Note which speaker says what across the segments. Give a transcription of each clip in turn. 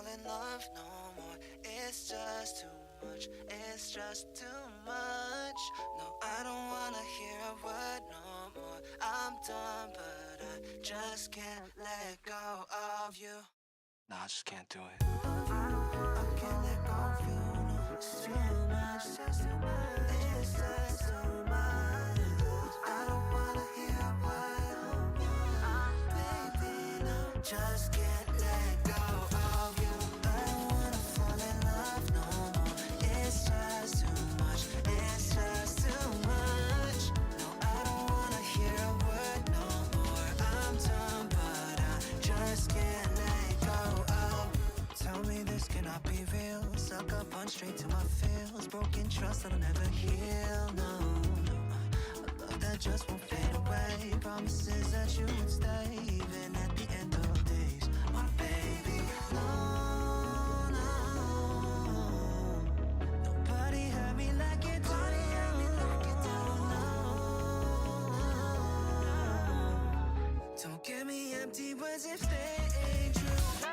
Speaker 1: fall in love no more. It's just too much. It's just too much. No, I don't wanna hear a word no more. I'm done, but I just can't let go of you. No, I just can't do it. I can't let go of you. No, it's too much. It's just too much. It's just too much. I don't wanna hear a word no more. Baby, no, just can't let go of you. I don't wanna fall in love no more. It's just too much. It's just too much. No, I don't wanna hear a word no more. I'm done, but I just can't let go of you. Tell me this cannot be real. Suck up punch straight to my feels. Broken trust that'll never heal. No, no. A love that just won't fade away. Promises that you would stay even at the end of days. My baby, no, no. Nobody hurt me like you do. No. Don't give me empty words if they ain't true. I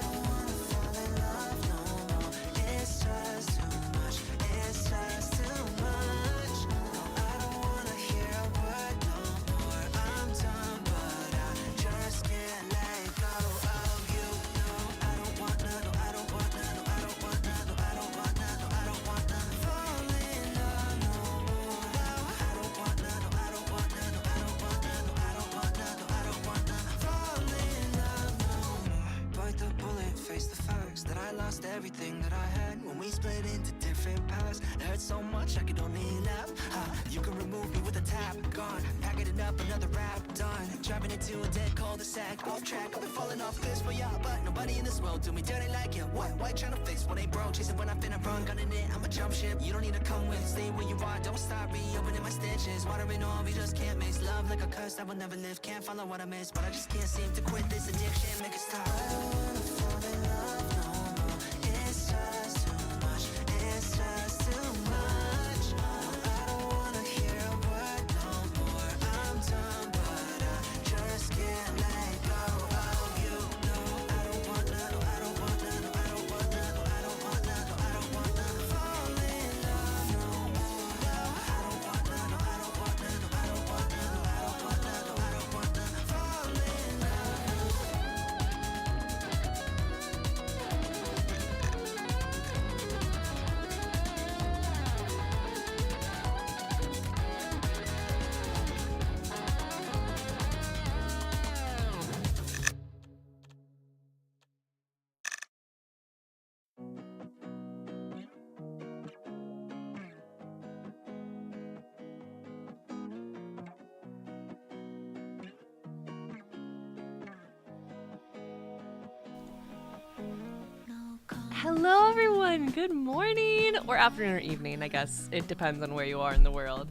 Speaker 1: don't wanna fall in love no more. It's just too much. It's just too much. No, I don't wanna hear a word no more. I'm done, but I just can't let go of you. No, I don't want none. No, I don't want none. No, I don't want none. No, I don't want none. No, I don't want none. Fall in love no more. No, I don't want none. No, I don't want none. No, I don't want none. No, I don't want none. No, I don't want none. Fall in love no more. Bite the bullet, face the facts that I lost everything that I had when we split into different paths. It hurt so much I could only laugh. You can remove me with a tap, gone. Packing it up, another rap done. Driving into a dead cul-de-sac, off track. I've been falling off cliffs for y'all, but nobody in this world do me dirty like you. Why trying to fix what ain't broke? Chasing when I finna run, gunning it. I'm a jump ship. You don't need to come with. Stay where you are. Don't stop reopening my stitches. Watering on, we just can't mix. Love like a curse that will never live. Can't follow what I miss, but I just can't seem to quit this addiction. Make it stop. I don't wanna fall in love no more. It's just too much. It's just too much. No, I don't wanna hear a word no more. I'm done, but I just can't let go of you. No, I don't want none. No, I don't want none. No, I don't want none. No, I don't want none. No, I don't want none. Fall in love no more. No, I don't want none. No, I don't want none. No, I don't want none. No, I don't want none. No, I don't want none. Fall in love.
Speaker 2: Hello everyone, good morning, or afternoon or evening, I guess. It depends on where you are in the world.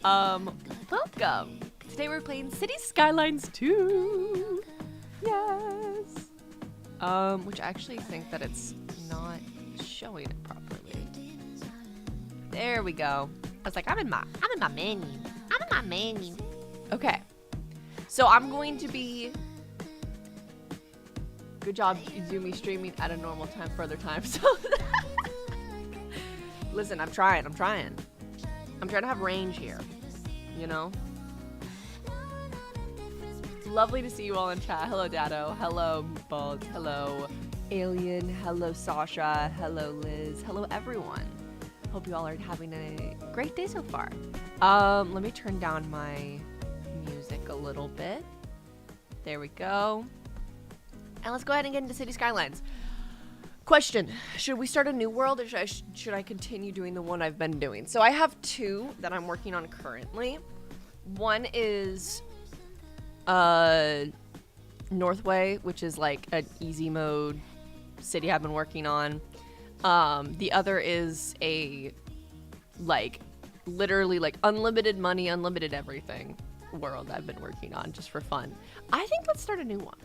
Speaker 2: Welcome. Today we're playing City Skylines 2. Yes. Which I actually think that it's not showing it properly. There we go. I was like, I'm in my menu. Okay. So I'm going to be... Good job, Izumi, streaming at a normal time for other times. Listen, I'm trying. I'm trying to have range here, you know? It's lovely to see you all in chat. Hello, Dado. Hello, Meatballs. Hello, Alien. Hello, Sasha. Hello, Liz. Hello, everyone. Hope you all are having a great day so far. Let me turn down my music a little bit. There we go. And let's go ahead and get into City Skylines. Question, should we start a new world or should I continue doing the one I've been doing? So I have two that I'm working on currently. One is Northway, which is like an easy mode city I've been working on. The other is a literally unlimited money, unlimited everything world I've been working on just for fun. I think let's start a new one.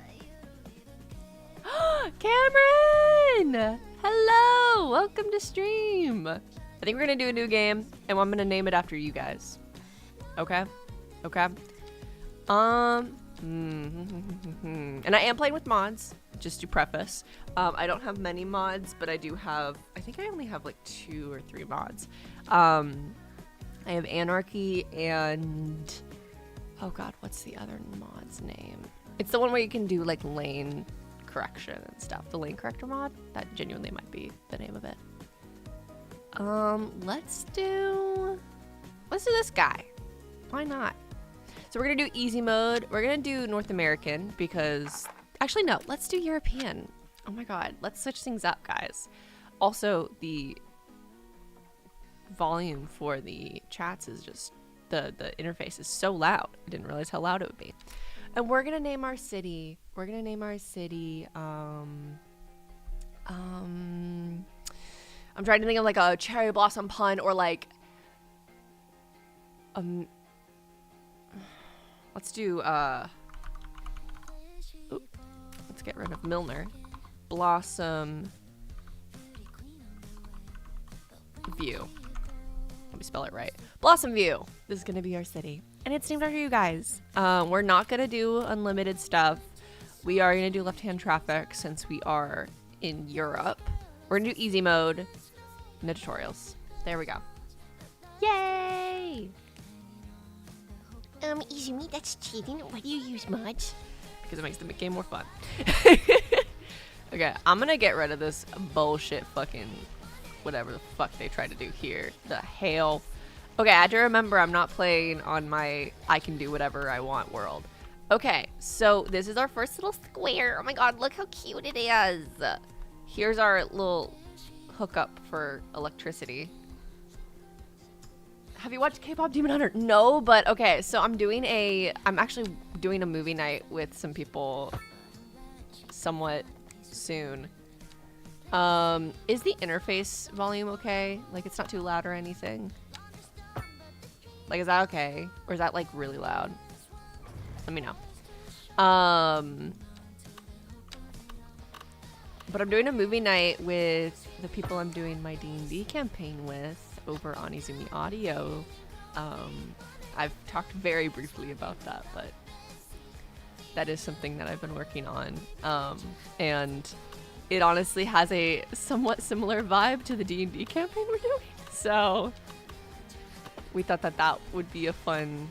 Speaker 2: Cameron! Hello! Welcome to stream. I think we're gonna do a new game, and I'm gonna name it after you guys. Okay? Okay. And I am playing with mods. just to preface, I don't have many mods, but I do have, I think I only have like 2 or 3 mods. I have Anarchy and, oh god, what's the other mod's name? It's the one where you can do like lane correction and stuff. The lane corrector mod, that genuinely might be the name of it. Let's do this guy. Why not? So we're gonna do easy mode. We're gonna do North American because, actually no, let's do European. Oh my god, let's switch things up, guys. Also, the volume for the chats is just, the interface is so loud. I didn't realize how loud it would be. And we're gonna name our city, I'm trying to think of like a cherry blossom pun, or like, let's do, let's get rid of Milner. Blossom View. Let me spell it right. Blossom View. This is gonna be our city. And it's named after you guys. We're not gonna do unlimited stuff. We are gonna do left-hand traffic since we are in Europe. We're gonna do easy mode. No tutorials. There we go. Yay!
Speaker 3: Easy meat, that's cheating. Why do you use mods?
Speaker 2: Because it makes the game more fun. Okay, I'm gonna get rid of this bullshit fucking whatever the fuck they tried to do here. The hail. Okay, I have to remember I'm not playing on my I can do whatever I want world. Okay, so this is our first little square. Oh my god, look how cute it is. Here's our little hookup for electricity. Have you watched K-pop Demon Hunter? No, but okay, so I'm actually doing a movie night with some people somewhat soon. Is the interface volume okay? Like, it's not too loud or anything? Like, is that okay? Or is that like really loud? Let me know. But I'm doing a movie night with the people I'm doing my D&D campaign with over on Izumi Audio. I've talked very briefly about that, but that is something that I've been working on. And it honestly has a somewhat similar vibe to the D&D campaign we're doing. So we thought that that would be a fun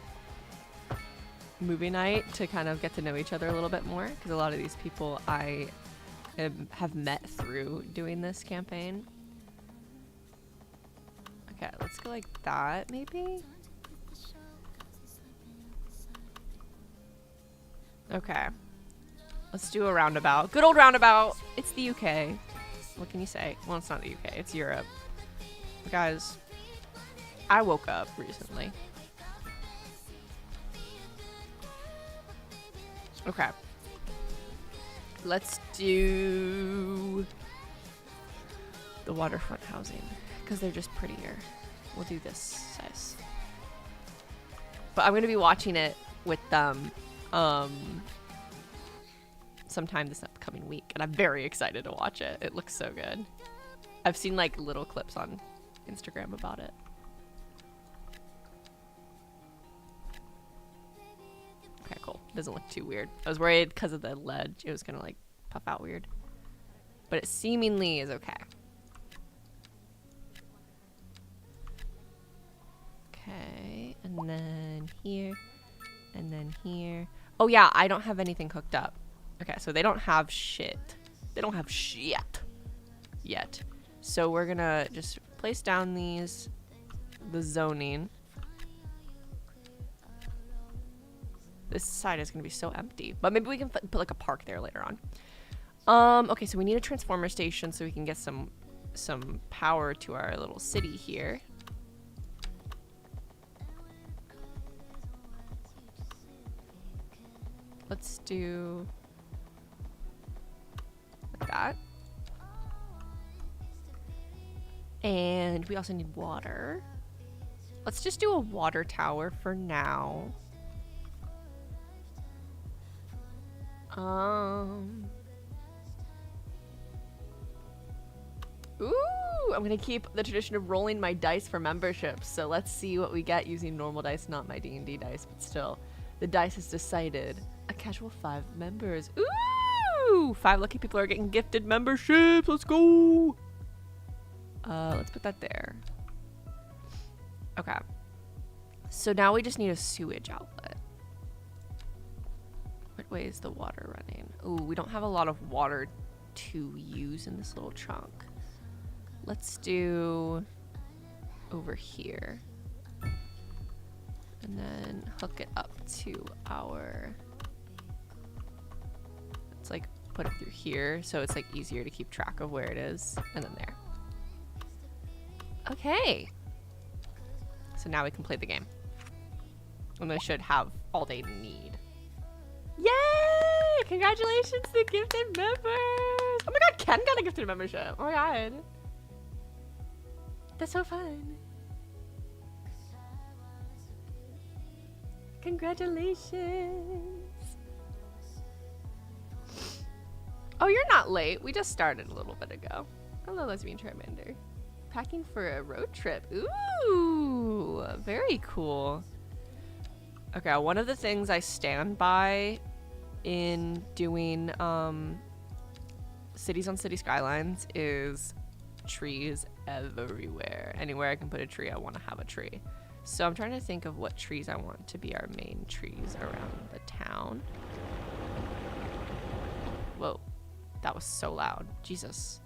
Speaker 2: movie night to kind of get to know each other a little bit more, because a lot of these people I have met through doing this campaign. Okay, let's go like that, maybe? Okay. Let's do a roundabout. Good old roundabout! It's the UK. What can you say? Well, it's not the UK, it's Europe. But guys, I woke up recently. Okay. Let's do the waterfront housing, because they're just prettier. We'll do this size. But I'm going to be watching it with them sometime this upcoming week, and I'm very excited to watch it. It looks so good. I've seen like little clips on Instagram about it. Okay, cool. Doesn't look too weird. I was worried because of the ledge it was gonna like puff out weird, but it seemingly is okay. Okay, and then here, and then here. Oh yeah, I don't have anything hooked up. Okay, so they don't have shit. They don't have shit yet. So we're gonna just place down the zoning. This side is gonna be so empty, but maybe we can put like a park there later on. Okay, so we need a transformer station so we can get some power to our little city here. Let's do like that. And we also need water. Let's just do a water tower for now. Ooh, I'm gonna keep the tradition of rolling my dice for memberships. So let's see what we get using normal dice, not my D&D dice, but still. The dice has decided a casual 5 members. Ooh! Woo! 5 lucky people are getting gifted memberships. Let's go. Let's put that there. Okay. So now we just need a sewage outlet. What way is the water running? Ooh, we don't have a lot of water to use in this little chunk. Let's do over here. And then hook it up to our... Let's like put it through here so it's like easier to keep track of where it is. And then there. Okay. So now we can play the game. And I should have all they need. Yay! Congratulations to gifted members! Oh my god, Ken got a gifted membership. Oh my god. That's so fun. Congratulations. Oh, you're not late. We just started a little bit ago. Hello, lesbian Charmander. Packing for a road trip. Ooh, very cool. Okay, one of the things I stand by in doing cities on city skylines is trees everywhere. Anywhere I can put a tree, I want to have a tree. So I'm trying to think of what trees I want to be our main trees around the town. Whoa, that was so loud. Jesus.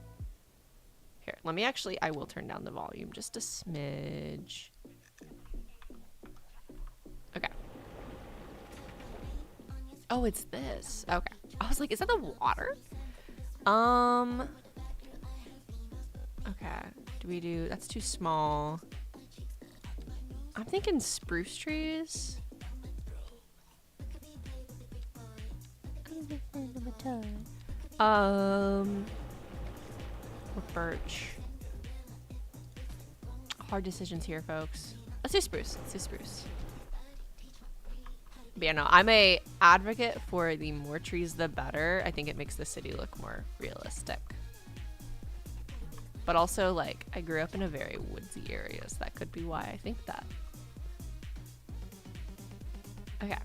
Speaker 2: Here, let me actually, I will turn down the volume just a smidge. Okay. Oh, it's this. Okay. I was like, is that the water? Okay. Do we do, that's too small. I'm thinking spruce trees. Or birch. Hard decisions here, folks. Let's do spruce. Let's do spruce. But yeah, no, I'm a advocate for the more trees, the better. I think it makes the city look more realistic. But also, like, I grew up in a very woodsy area, so that could be why I think that. Okay.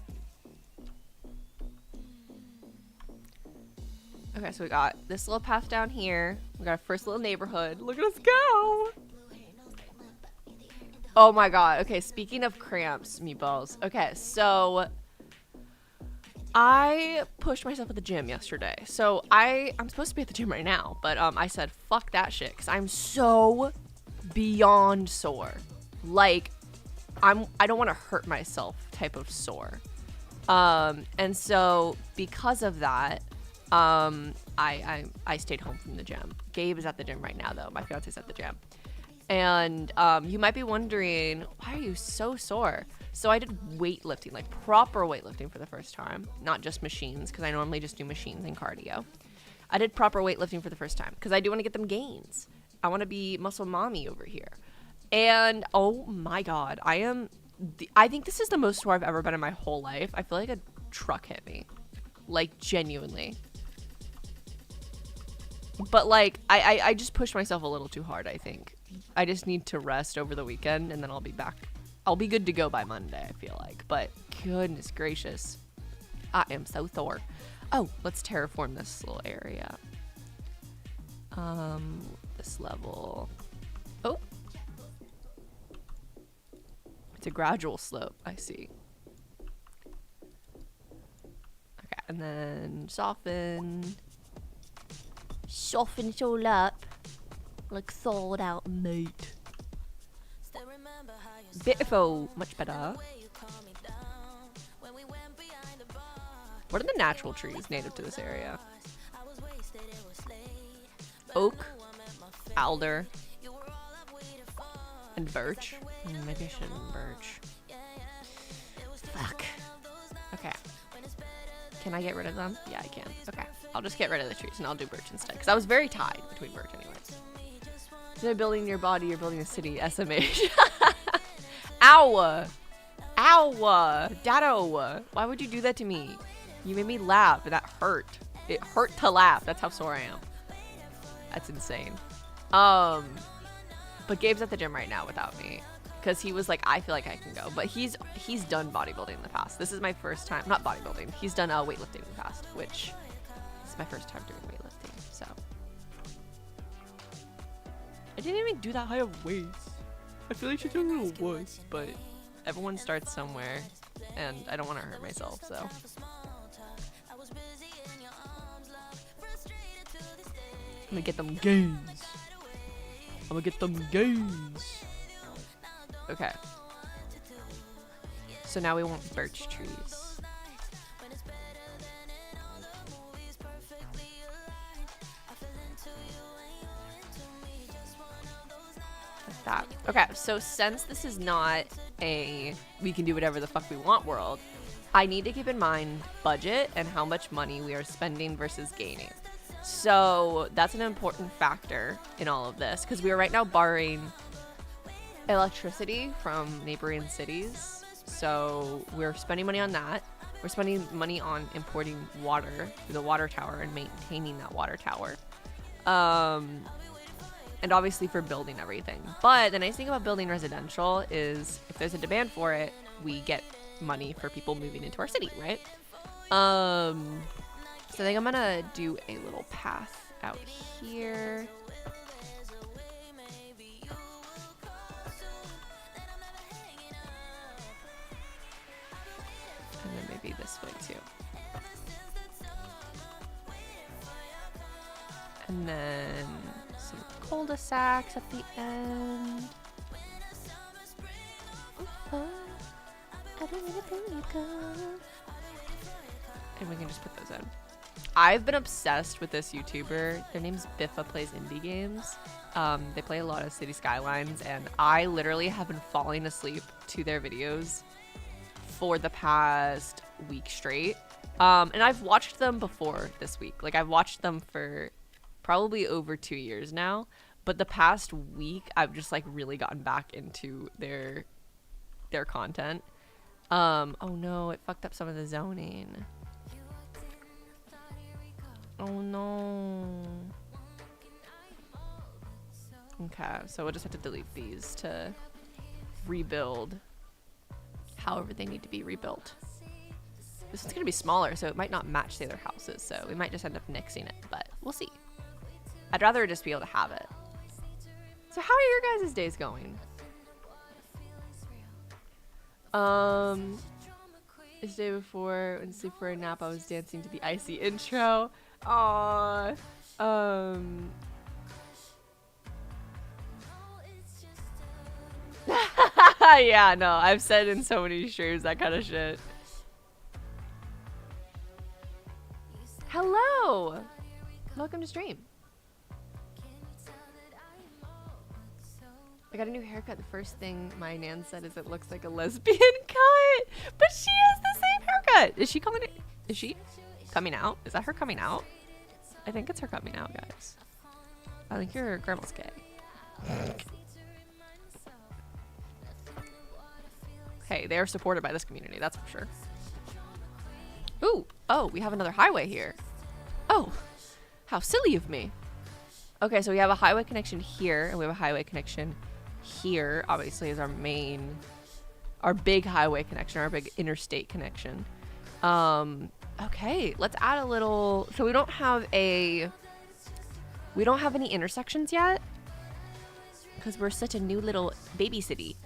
Speaker 2: Okay, so we got this little path down here. We got our first little neighborhood. Look at us go! Oh my god. Okay, speaking of cramps, meatballs. Okay, so I pushed myself at the gym yesterday. So I'm supposed to be at the gym right now, but I said fuck that shit because I'm so beyond sore. Like I don't want to hurt myself type of sore. And so because of that, I stayed home from the gym. Gabe is at the gym right now though. My fiance's at the gym. And you might be wondering, why are you so sore? So I did weightlifting, like proper weightlifting for the first time, not just machines, because I normally just do machines and cardio. I did proper weightlifting for the first time because I do want to get them gains. I want to be muscle mommy over here. And oh my god, I think this is the most sore I've ever been in my whole life. I feel like a truck hit me, like genuinely. But like I just pushed myself a little too hard. I think I just need to rest over the weekend and then I'll be back. I'll be good to go by Monday, I feel like. But goodness gracious, I am so sore. Oh, let's terraform this little area. This level. Oh, it's a gradual slope. I see. Okay, and then soften it all up like thawed out meat. Beautiful, much better. What are the natural trees native to this area? Oak, alder, and birch. Maybe I should birch. Fuck. Okay. Can I get rid of them? Yeah, I can. Okay. I'll just get rid of the trees and I'll do birch instead. Because I was very tied between birch anyways. Instead of building your body, you're building a city. SMH. Ow! Ow! Dado! Why would you do that to me? You made me laugh and that hurt. It hurt to laugh. That's how sore I am. That's insane. But Gabe's at the gym right now without me. Because he was like, I feel like I can go. But he's done bodybuilding in the past. This is my first time. Not bodybuilding. He's done weightlifting in the past. Which is It's my first time doing weightlifting, so. I didn't even do that high of weights. I feel like she's doing a little wuss, but everyone starts somewhere, and I don't want to hurt myself, so. I'm gonna get them gains. I'm gonna get them gains. Okay. So now we want birch trees. Like that. Okay, so since this is not a we can do whatever the fuck we want world, I need to keep in mind budget and how much money we are spending versus gaining. So that's an important factor in all of this because we are right now borrowing electricity from neighboring cities. So we're spending money on that. We're spending money on importing water through the water tower and maintaining that water tower. And obviously for building everything. But the nice thing about building residential is if there's a demand for it, we get money for people moving into our city, right? So I think I'm gonna do a little path out here. And then maybe this way too. And then some cul-de-sacs at the end. And we can just put those in. I've been obsessed with this YouTuber. Their name's Biffa Plays Indie Games. They play a lot of City Skylines, and I literally have been falling asleep to their videos for the past week straight. And I've watched them before this week. Like, I've watched them for probably over 2 years now. But the past week, I've just, like, really gotten back into their content. Oh, no. It fucked up some of the zoning. Oh no. Okay, so we'll just have to delete these to rebuild however they need to be rebuilt. This one's gonna be smaller, so it might not match the other houses, so we might just end up nixing it, but we'll see. I'd rather just be able to have it. So how are your guys' days going? This day before, when sleep for a nap, I was dancing to the Icy intro. Aww. Yeah, no, I've said in so many streams that kind of shit. Hello! Welcome to stream. I got a new haircut. The first thing my nan said is it looks like a lesbian cut. But she has the same haircut. Is she coming out? Is that her coming out? I think it's her coming out, guys. I think your grandma's gay. Hey, they are supported by this community, that's for sure. Ooh, oh, we have another highway here. Oh, how silly of me. Okay, so we have a highway connection here, and we have a highway connection here. Obviously, is our big highway connection, our big interstate connection. Okay, let's add a little. So we don't have any intersections yet because we're such a new little baby city.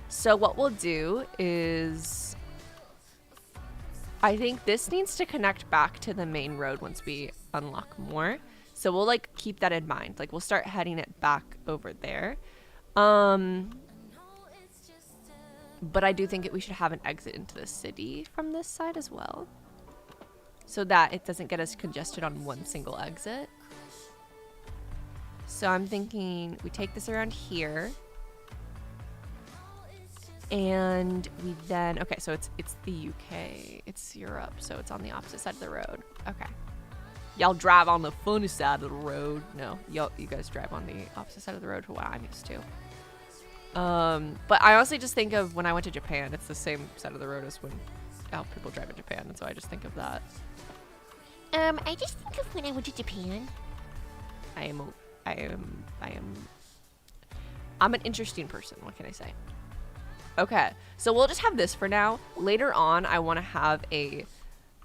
Speaker 2: So what we'll do is, I think this needs to connect back to the main road once we unlock more. So we'll like keep that in mind. Like we'll start heading it back over there. But I do think we should have an exit into the city from this side as well, so that it doesn't get us congested on one single exit. So I'm thinking we take this around here. And we then, okay, so it's the UK, it's Europe, so it's on the opposite side of the road. Okay. Y'all drive on the funny side of the road. No, you guys drive on the opposite side of the road to what I'm used to. But I honestly just think of when I went to Japan, it's the same side of the road as how people drive in Japan, and so I just think of that.
Speaker 3: I just think of when I went to Japan.
Speaker 2: I'm an interesting person, what can I say? Okay, so we'll just have this for now. Later on, I want to have a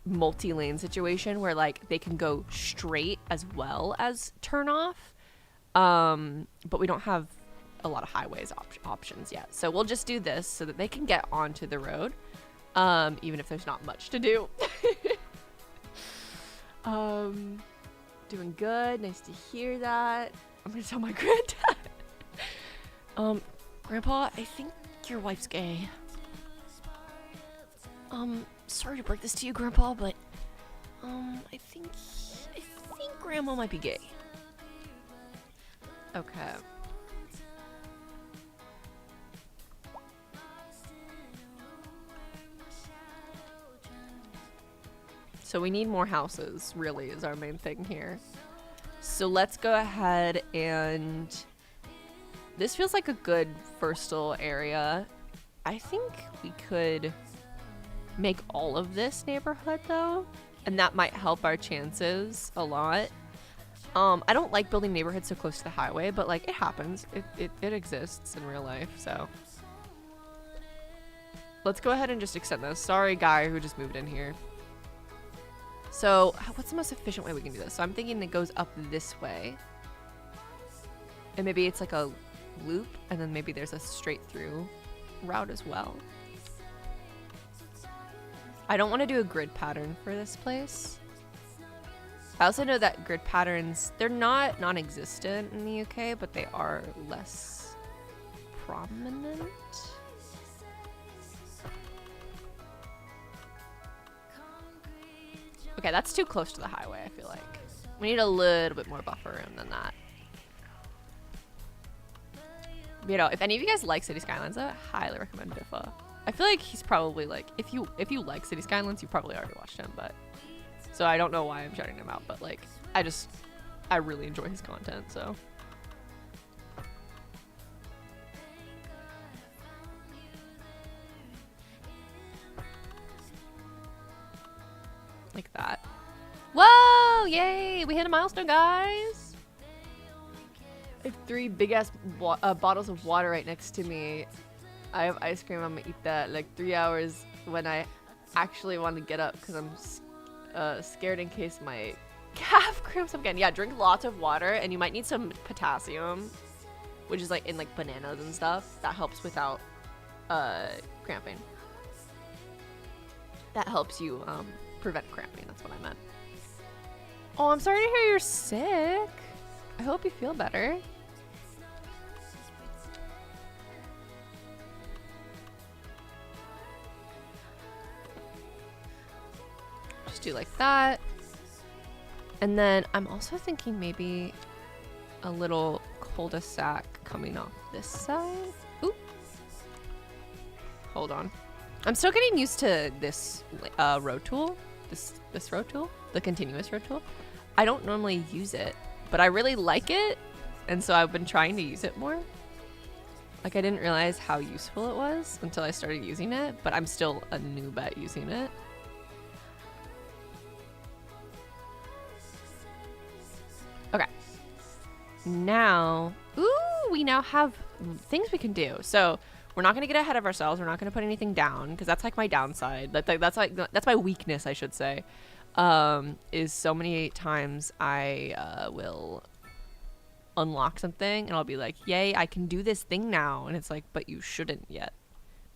Speaker 2: multi-lane situation where like they can go straight as well as turn off. But we don't have a lot of highways options yet. So we'll just do this so that they can get onto the road, even if there's not much to do. Doing good. Nice to hear that. I'm gonna tell my granddad. Grandpa, I think your wife's gay. Sorry to break this to you, Grandpa, but I think Grandma might be gay. Okay. So we need more houses, really, is our main thing here. So let's go ahead and... This feels like a good firstal area. I think we could make all of this neighborhood, though. And that might help our chances a lot. I don't like building neighborhoods so close to the highway, but, like, it happens. It exists in real life, so... Let's go ahead and just extend this. Sorry, guy who just moved in here. So, what's the most efficient way we can do this? So I'm thinking it goes up this way. And maybe it's like a loop, and then maybe there's a straight through route as well. I don't want to do a grid pattern for this place. I also know that grid patterns, they're not non-existent in the UK, but they are less prominent. Okay, that's too close to the highway, I feel like. We need a little bit more buffer room than that. You know, if any of you guys like City Skylines, I highly recommend Biffa. I feel like he's probably like, if you like City Skylines, you probably already watched him, but... So I don't know why I'm shouting him out, but like, I really enjoy his content, so... Like that. Whoa! Yay! We hit a milestone, guys! I have 3 big-ass bottles of water right next to me. I have ice cream. I'm gonna eat that like 3 hours when I actually want to get up because I'm scared in case my calf cramps up again. Yeah, drink lots of water, and you might need some potassium, which is like in like bananas and stuff. That helps without cramping. That helps you prevent cramping. That's what I meant. Oh, I'm sorry to hear you're sick. I hope you feel better. Just do like that. And then I'm also thinking maybe a little cul-de-sac coming off this side. Ooh. Hold on. I'm still getting used to this row tool. This row tool, the continuous row tool. I don't normally use it, but I really like it, and so I've been trying to use it more. Like, I didn't realize how useful it was until I started using it, but I'm still a noob at using it. Okay. Now, ooh, we now have things we can do. So we're not going to get ahead of ourselves. We're not going to put anything down, because that's like my downside. That's my weakness, I should say. Is so many times I will unlock something and I'll be like, yay, I can do this thing now. And it's like, but you shouldn't yet,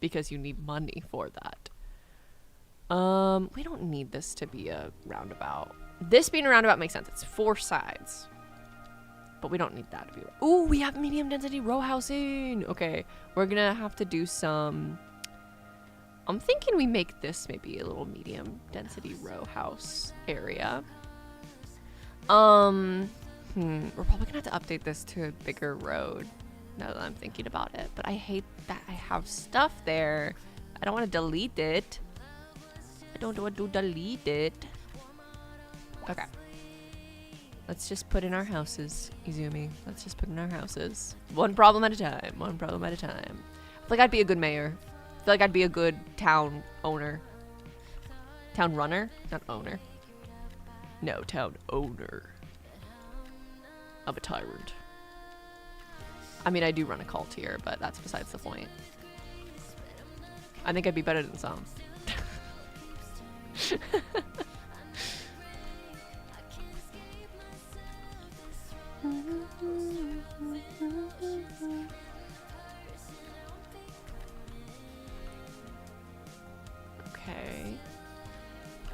Speaker 2: because you need money for that. We don't need this to be a roundabout. This being a roundabout makes sense. It's 4 sides. But we don't need that to be... Ooh, we have medium density row housing. Okay, we're gonna have to do some... I'm thinking we make this maybe a little medium density row house area. We're probably gonna have to update this to a bigger road now that I'm thinking about it. But I hate that I have stuff there. I don't want to delete it. I don't want to delete it. Okay. Let's just put in our houses, Izumi. Let's just put in our houses. One problem at a time. One problem at a time. I feel like I'd be a good mayor. I feel like I'd be a good town owner. Town runner? Not owner. No, town owner. Of a tyrant. I mean, I do run a cult here, but that's besides the point. I think I'd be better than some.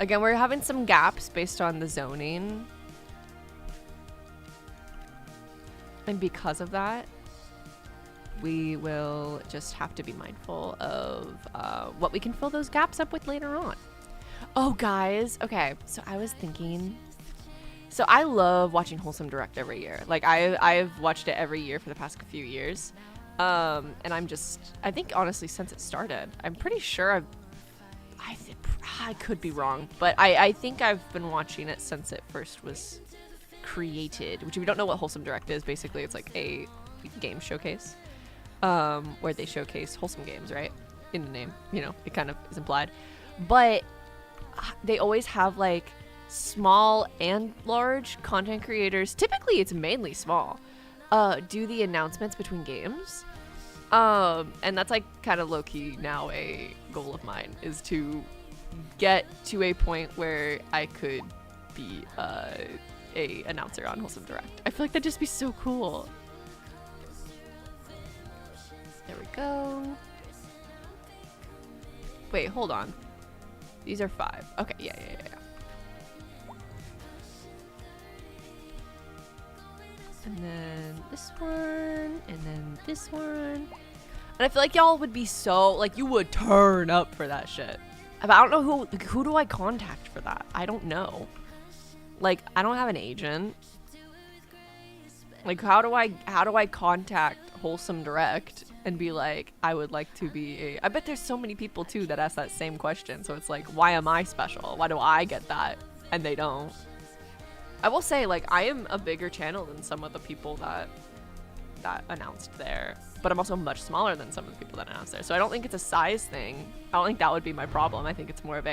Speaker 2: Again, we're having some gaps based on the zoning. And because of that, we will just have to be mindful of what we can fill those gaps up with later on. Oh, guys. Okay, so I was thinking... So I love watching Wholesome Direct every year. Like, I've watched it every year for the past few years. And I think, honestly, since it started, I'm pretty sure I could be wrong, but I think I've been watching it since it first was created, which if you don't know what Wholesome Direct is, basically it's like a game showcase where they showcase wholesome games, right? In the name, you know, it kind of is implied. But they always have like small and large content creators, typically it's mainly small, do the announcements between games. And that's like kind of low-key now a goal of mine, is to get to a point where I could be a announcer on Wholesome Direct. I feel like that'd just be so cool. There we go. Wait, hold on. These are 5. Okay, yeah. And then this one, and then this one. And I feel like y'all would be so, like, you would turn up for that shit. But I don't know who do I contact for that? I don't know. Like, I don't have an agent. Like, how do I contact Wholesome Direct and be like, I would like to be I bet there's so many people too that ask that same question. So it's like, why am I special? Why do I get that and they don't? I will say, like, I am a bigger channel than some of the people that announced there, but I'm also much smaller than some of the people that announced there. So I don't think it's a size thing. I don't think that would be my problem. I think it's more of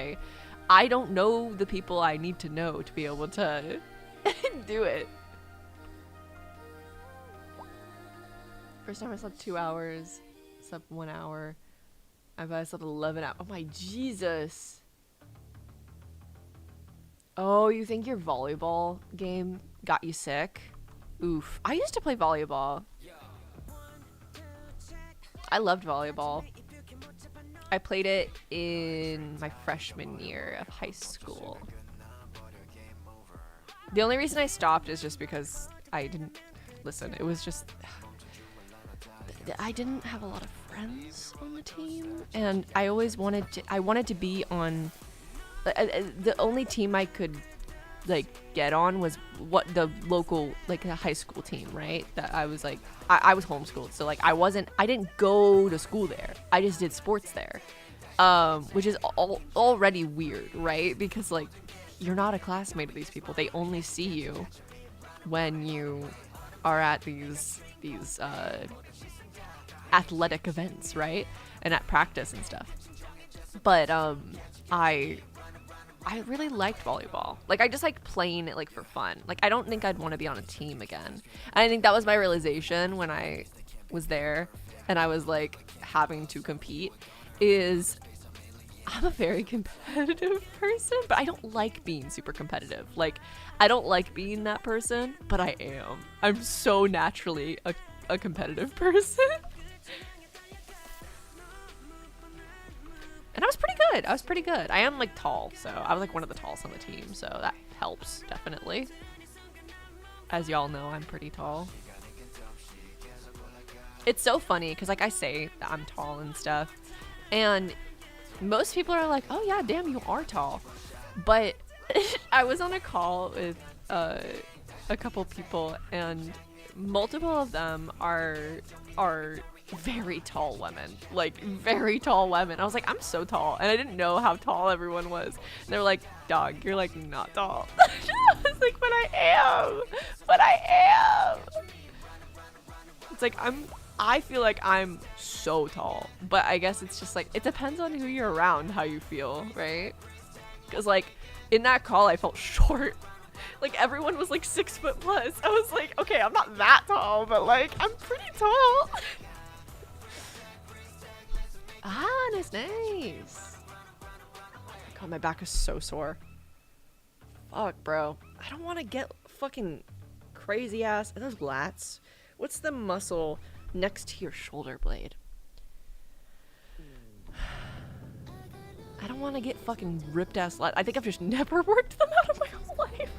Speaker 2: I don't know the people I need to know to be able to do it. First time I slept 2 hours, slept 1 hour. I slept 11 hours. Oh my Jesus. Oh, you think your volleyball game got you sick? Oof. I used to play volleyball. I loved volleyball. I played it in my freshman year of high school. The only reason I stopped is just because I didn't listen. It was just I didn't have a lot of friends on the team, and I always wanted to be on the only team I could like get on was what the local, like, a high school team, right? That I was like, I was homeschooled, so like I didn't go to school there. I just did sports there, which is already weird, right? Because like you're not a classmate of these people. They only see you when you are at these athletic events, right? And at practice and stuff. But I really liked volleyball. Like, I just like playing it, like, for fun. Like, I don't think I'd want to be on a team again. And I think that was my realization when I was there and I was, like, having to compete, is I'm a very competitive person, but I don't like being super competitive. Like, I don't like being that person, but I am. I'm so naturally a competitive person. And I was pretty good. I am, like, tall, so I was, like, one of the tallest on the team, so that helps, definitely. As y'all know, I'm pretty tall. It's so funny, because, like, I say that I'm tall and stuff, and most people are like, oh, yeah, damn, you are tall. But I was on a call with a couple people, and multiple of them are very tall women, like very tall women. I was like, I'm so tall, and I didn't know how tall everyone was. And they were like, dog, you're like not tall. I was like, but I am. It's like I feel like I'm so tall, but I guess it's just like, it depends on who you're around, how you feel, right? Because like in that call I felt short. Like everyone was like 6 foot plus. I was like, okay, I'm not that tall, but like I'm pretty tall. Ah, nice. God, my back is so sore. Fuck, bro. I don't want to get fucking crazy ass. Are those lats? What's the muscle next to your shoulder blade? I I don't want to get fucking ripped ass I think I've just never worked them out of my whole life.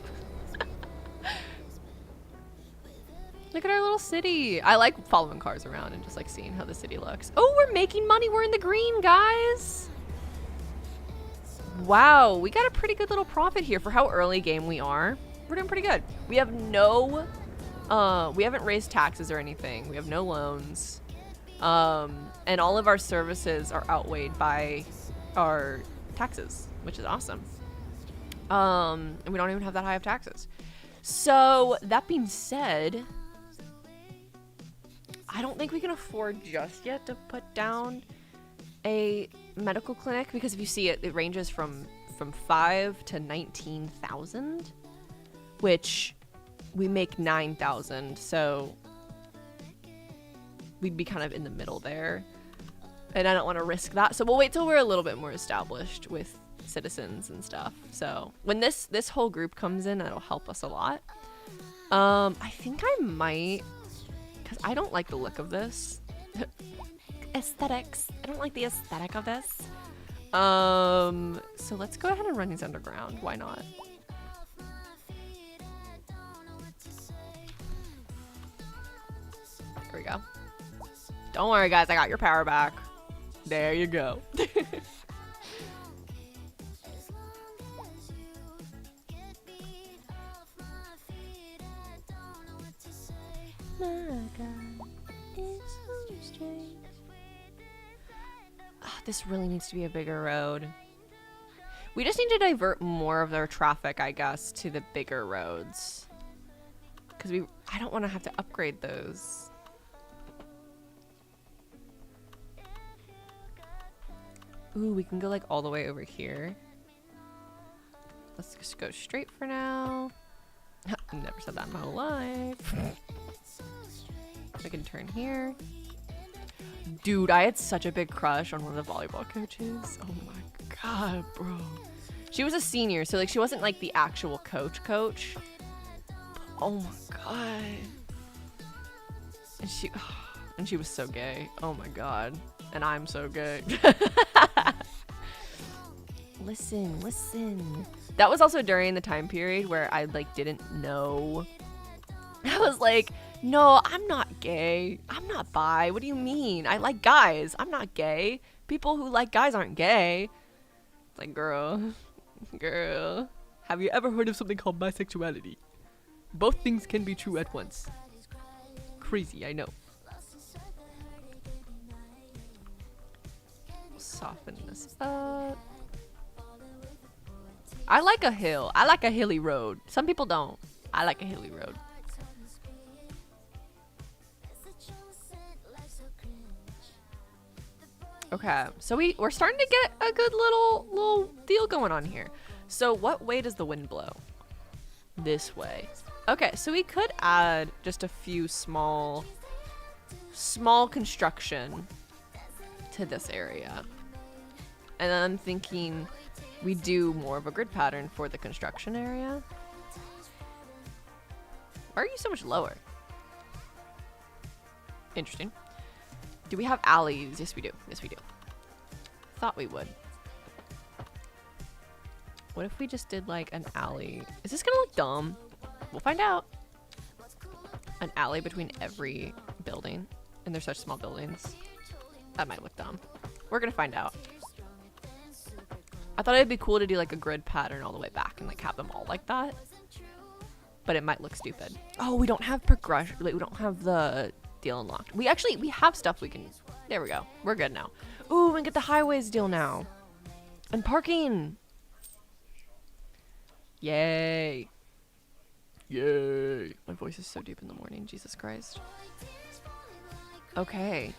Speaker 2: Look at our little city. I like following cars around and just like seeing how the city looks. Oh, we're making money. We're in the green, guys. Wow, we got a pretty good little profit here for how early game we are. We're doing pretty good. We have no, we haven't raised taxes or anything. We have no loans. And all of our services are outweighed by our taxes, which is awesome. And we don't even have that high of taxes. So that being said, I don't think we can afford just yet to put down a medical clinic, because if you see it, it ranges from 5 to 19,000, which we make 9,000, so we'd be kind of in the middle there, and I don't want to risk that. So we'll wait till we're a little bit more established with citizens and stuff. So when this whole group comes in, that'll help us a lot. I think I might, because I don't like the look of this. Aesthetics. I don't like the aesthetic of this. So let's go ahead and run these underground. Why not? There we go. Don't worry, guys. I got your power back. There you go. This really needs to be a bigger road. We just need to divert more of their traffic, I guess, to the bigger roads. Because I don't want to have to upgrade those. Ooh, we can go like all the way over here. Let's just go straight for now. Never said that in my whole life. I can turn here. Dude, I had such a big crush on one of the volleyball coaches. Oh my god, bro. She was a senior, so like she wasn't like the actual coach. But, oh my god. And she was so gay. Oh my god. And I'm so gay. Listen. That was also during the time period where I like didn't know. I was like, no, I'm not gay. I'm not bi. What do you mean? I like guys. I'm not gay. People who like guys aren't gay. It's like, girl. Have you ever heard of something called bisexuality? Both things can be true at once. Crazy, I know. Soften this up. I like a hill. I like a hilly road. Some people don't. I like a hilly road. Okay, so we're starting to get a good little deal going on here. So what way does the wind blow? This way. Okay, so we could add just a few small construction to this area. And then I'm thinking we do more of a grid pattern for the construction area. Why are you so much lower? Interesting. Do we have alleys? Yes, we do. Thought we would. What if we just did like an alley? Is this gonna look dumb? We'll find out. An alley between every building, and they're such small buildings. That might look dumb. We're gonna find out. I thought it'd be cool to do like a grid pattern all the way back and like have them all like that. But it might look stupid. Oh, we don't have progression. Like, we don't have the deal unlocked. We have stuff we can. There we go. We're good now. Ooh, we can get the highways deal now. And parking. Yay. My voice is so deep in the morning. Jesus Christ. Okay.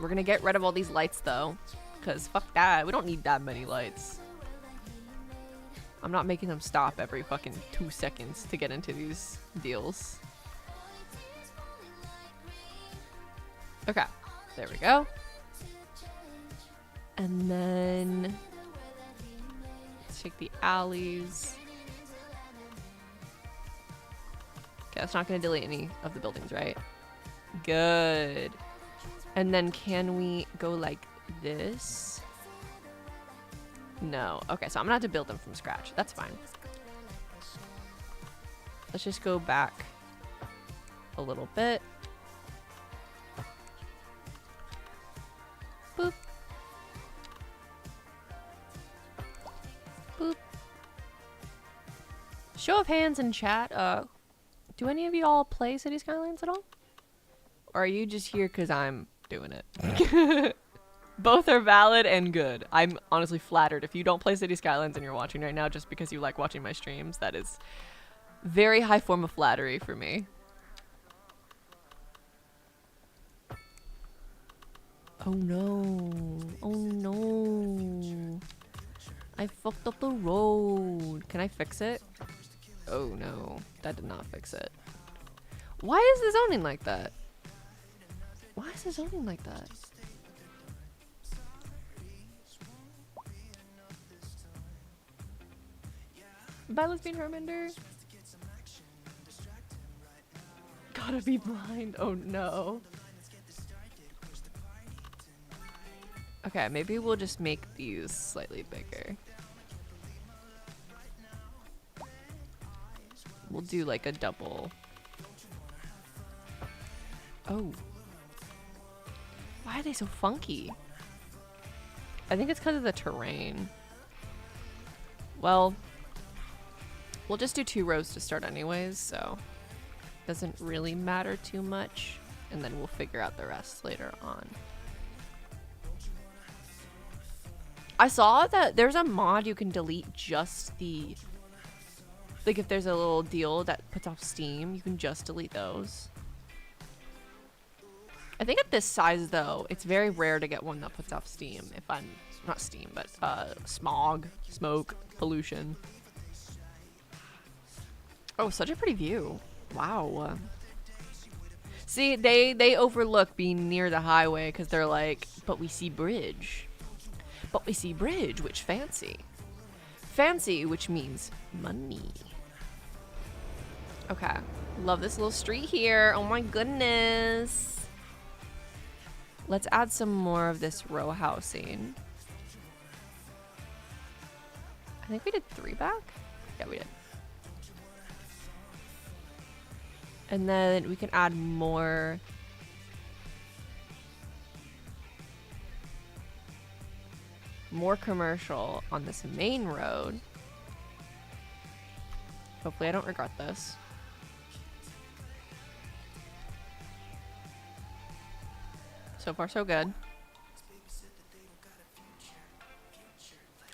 Speaker 2: We're gonna get rid of all these lights though. Because fuck that. We don't need that many lights. I'm not making them stop every fucking 2 seconds to get into these deals. Okay. There we go. And then let's take the alleys. Okay, that's not going to delete any of the buildings, right? Good. And then can we go like this? No. Okay, so I'm gonna have to build them from scratch. That's fine. Let's just go back a little bit. Boop. Boop. Show of hands in chat. Do any of y'all play City Skylines at all? Or are you just here because I'm doing it? Both are valid and good. I'm honestly flattered. If you don't play City Skylines and you're watching right now just because you like watching my streams, that is very high form of flattery for me. Oh no. Oh no. I fucked up the road. Can I fix it? Oh no. That did not fix it. Why is the zoning like that? Why is the zoning like that? Bye, Lesbian Hermander. Gotta be blind. Oh no. Okay, maybe we'll just make these slightly bigger. We'll do like a double. Oh. Why are they so funky? I think it's because of the terrain. Well, we'll just do 2 rows to start anyways, so doesn't really matter too much, and then we'll figure out the rest later on. I saw that there's a mod you can delete just the, like if there's a little deal that puts off steam, you can just delete those. I think at this size though, it's very rare to get one that puts off steam. If I'm, not steam, but smog, smoke, pollution. Oh, such a pretty view. Wow. See, they overlook being near the highway because they're like, but we see bridge. But we see bridge, which fancy. Fancy, which means money. Okay. Love this little street here. Oh my goodness. Let's add some more of this row housing. I think we did 3 back? Yeah, we did. And then we can add more. More commercial on this main road. Hopefully I don't regret this. So far so good.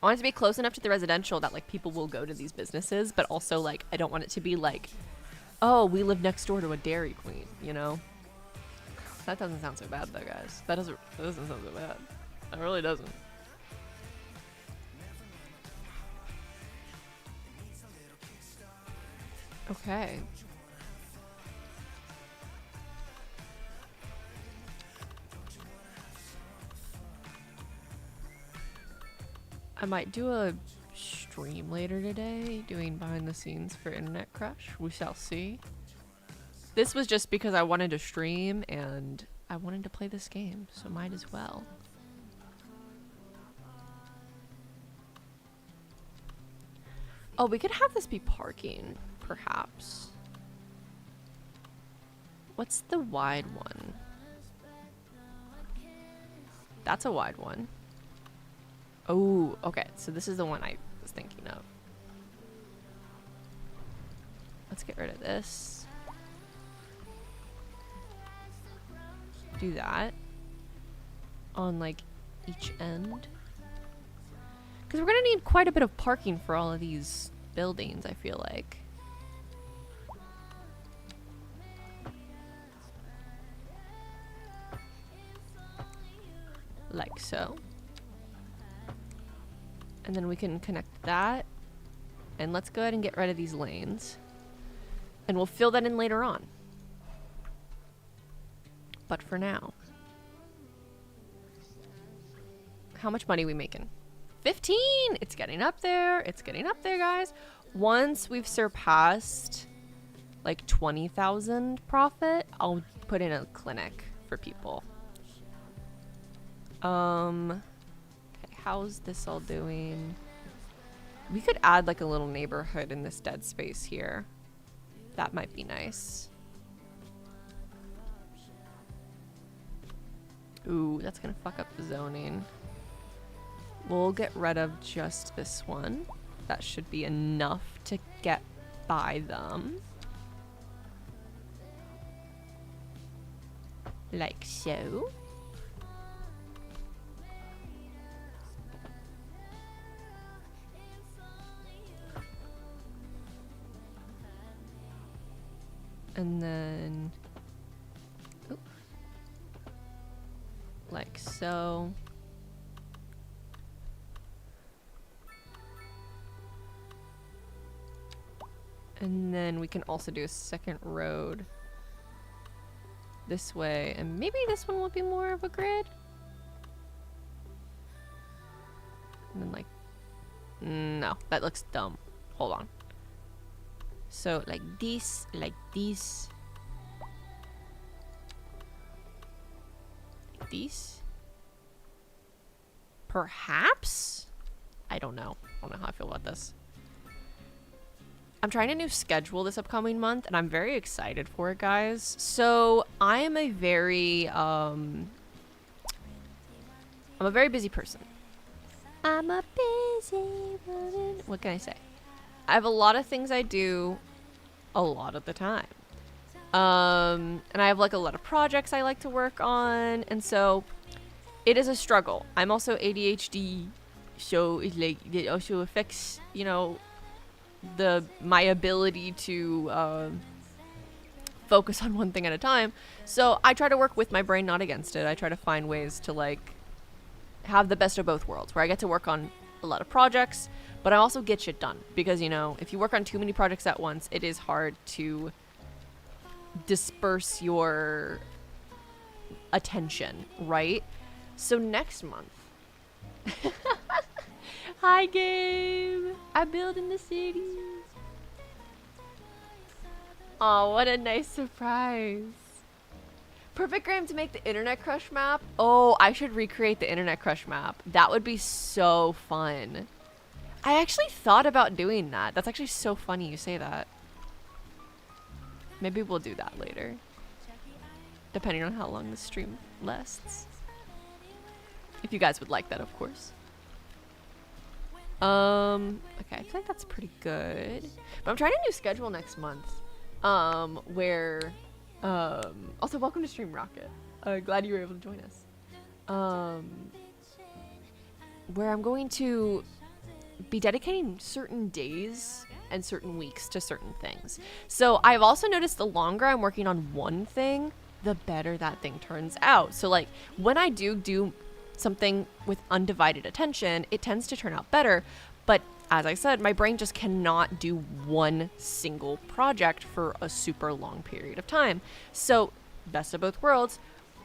Speaker 2: I want it to be close enough to the residential that like people will go to these businesses, but also like I don't want it to be like, oh, we live next door to a Dairy Queen, you know? That doesn't sound so bad though, guys. That doesn't sound so bad. It really doesn't. Okay. I might do a stream later today doing behind the scenes for Internet Crush. We shall see. This was just because I wanted to stream and I wanted to play this game, so might as well. Oh, we could have this be parking, perhaps. What's the wide one? That's a wide one. Oh, okay. So this is the one I was thinking of. Let's get rid of this. Do that on like each end. Because we're going to need quite a bit of parking for all of these buildings, I feel like. Like so. And then we can connect that. And let's go ahead and get rid of these lanes. And we'll fill that in later on. But for now. How much money are we making? 15! It's getting up there. It's getting up there, guys. Once we've surpassed like 20,000 profit, I'll put in a clinic for people. Okay, how's this all doing? We could add like a little neighborhood in this dead space here. That might be nice. Ooh, that's gonna fuck up the zoning. We'll get rid of just this one. That should be enough to get by them. Like so. And then, oops, like so. And then we can also do a second road this way, and maybe this one will be more of a grid. And then like, no, that looks dumb. Hold on. So like this, like this, like this. Perhaps? I don't know. I don't know how I feel about this. I'm trying a new schedule this upcoming month, and I'm very excited for it, guys. So I am a very, I'm a very busy person. I'm a busy woman. What can I say? I have a lot of things I do a lot of the time. And I have like a lot of projects I like to work on. And so it is a struggle. I'm also ADHD. So it's like, it also affects, you know, my ability to focus on one thing at a time. So I try to work with my brain, not against it. I try to find ways to like have the best of both worlds, where I get to work on a lot of projects, but I also get shit done, because, you know, if you work on too many projects at once, it is hard to disperse your attention, right? So next month, hi Gabe, I'm building the city. Oh, what a nice surprise. Perfect gram to make the Internet Crush map. Oh, I should recreate the Internet Crush map. That would be so fun. I actually thought about doing that. That's actually so funny you say that. Maybe we'll do that later, depending on how long the stream lasts. If you guys would like that, of course. Okay, I feel like that's pretty good. But I'm trying a new schedule next month. Also welcome to Stream Rocket. Glad you were able to join us. Where I'm going to be dedicating certain days and certain weeks to certain things. So I've also noticed the longer I'm working on one thing, the better that thing turns out. So like when I do something with undivided attention, it tends to turn out better. But as I said, my brain just cannot do one single project for a super long period of time. So best of both worlds,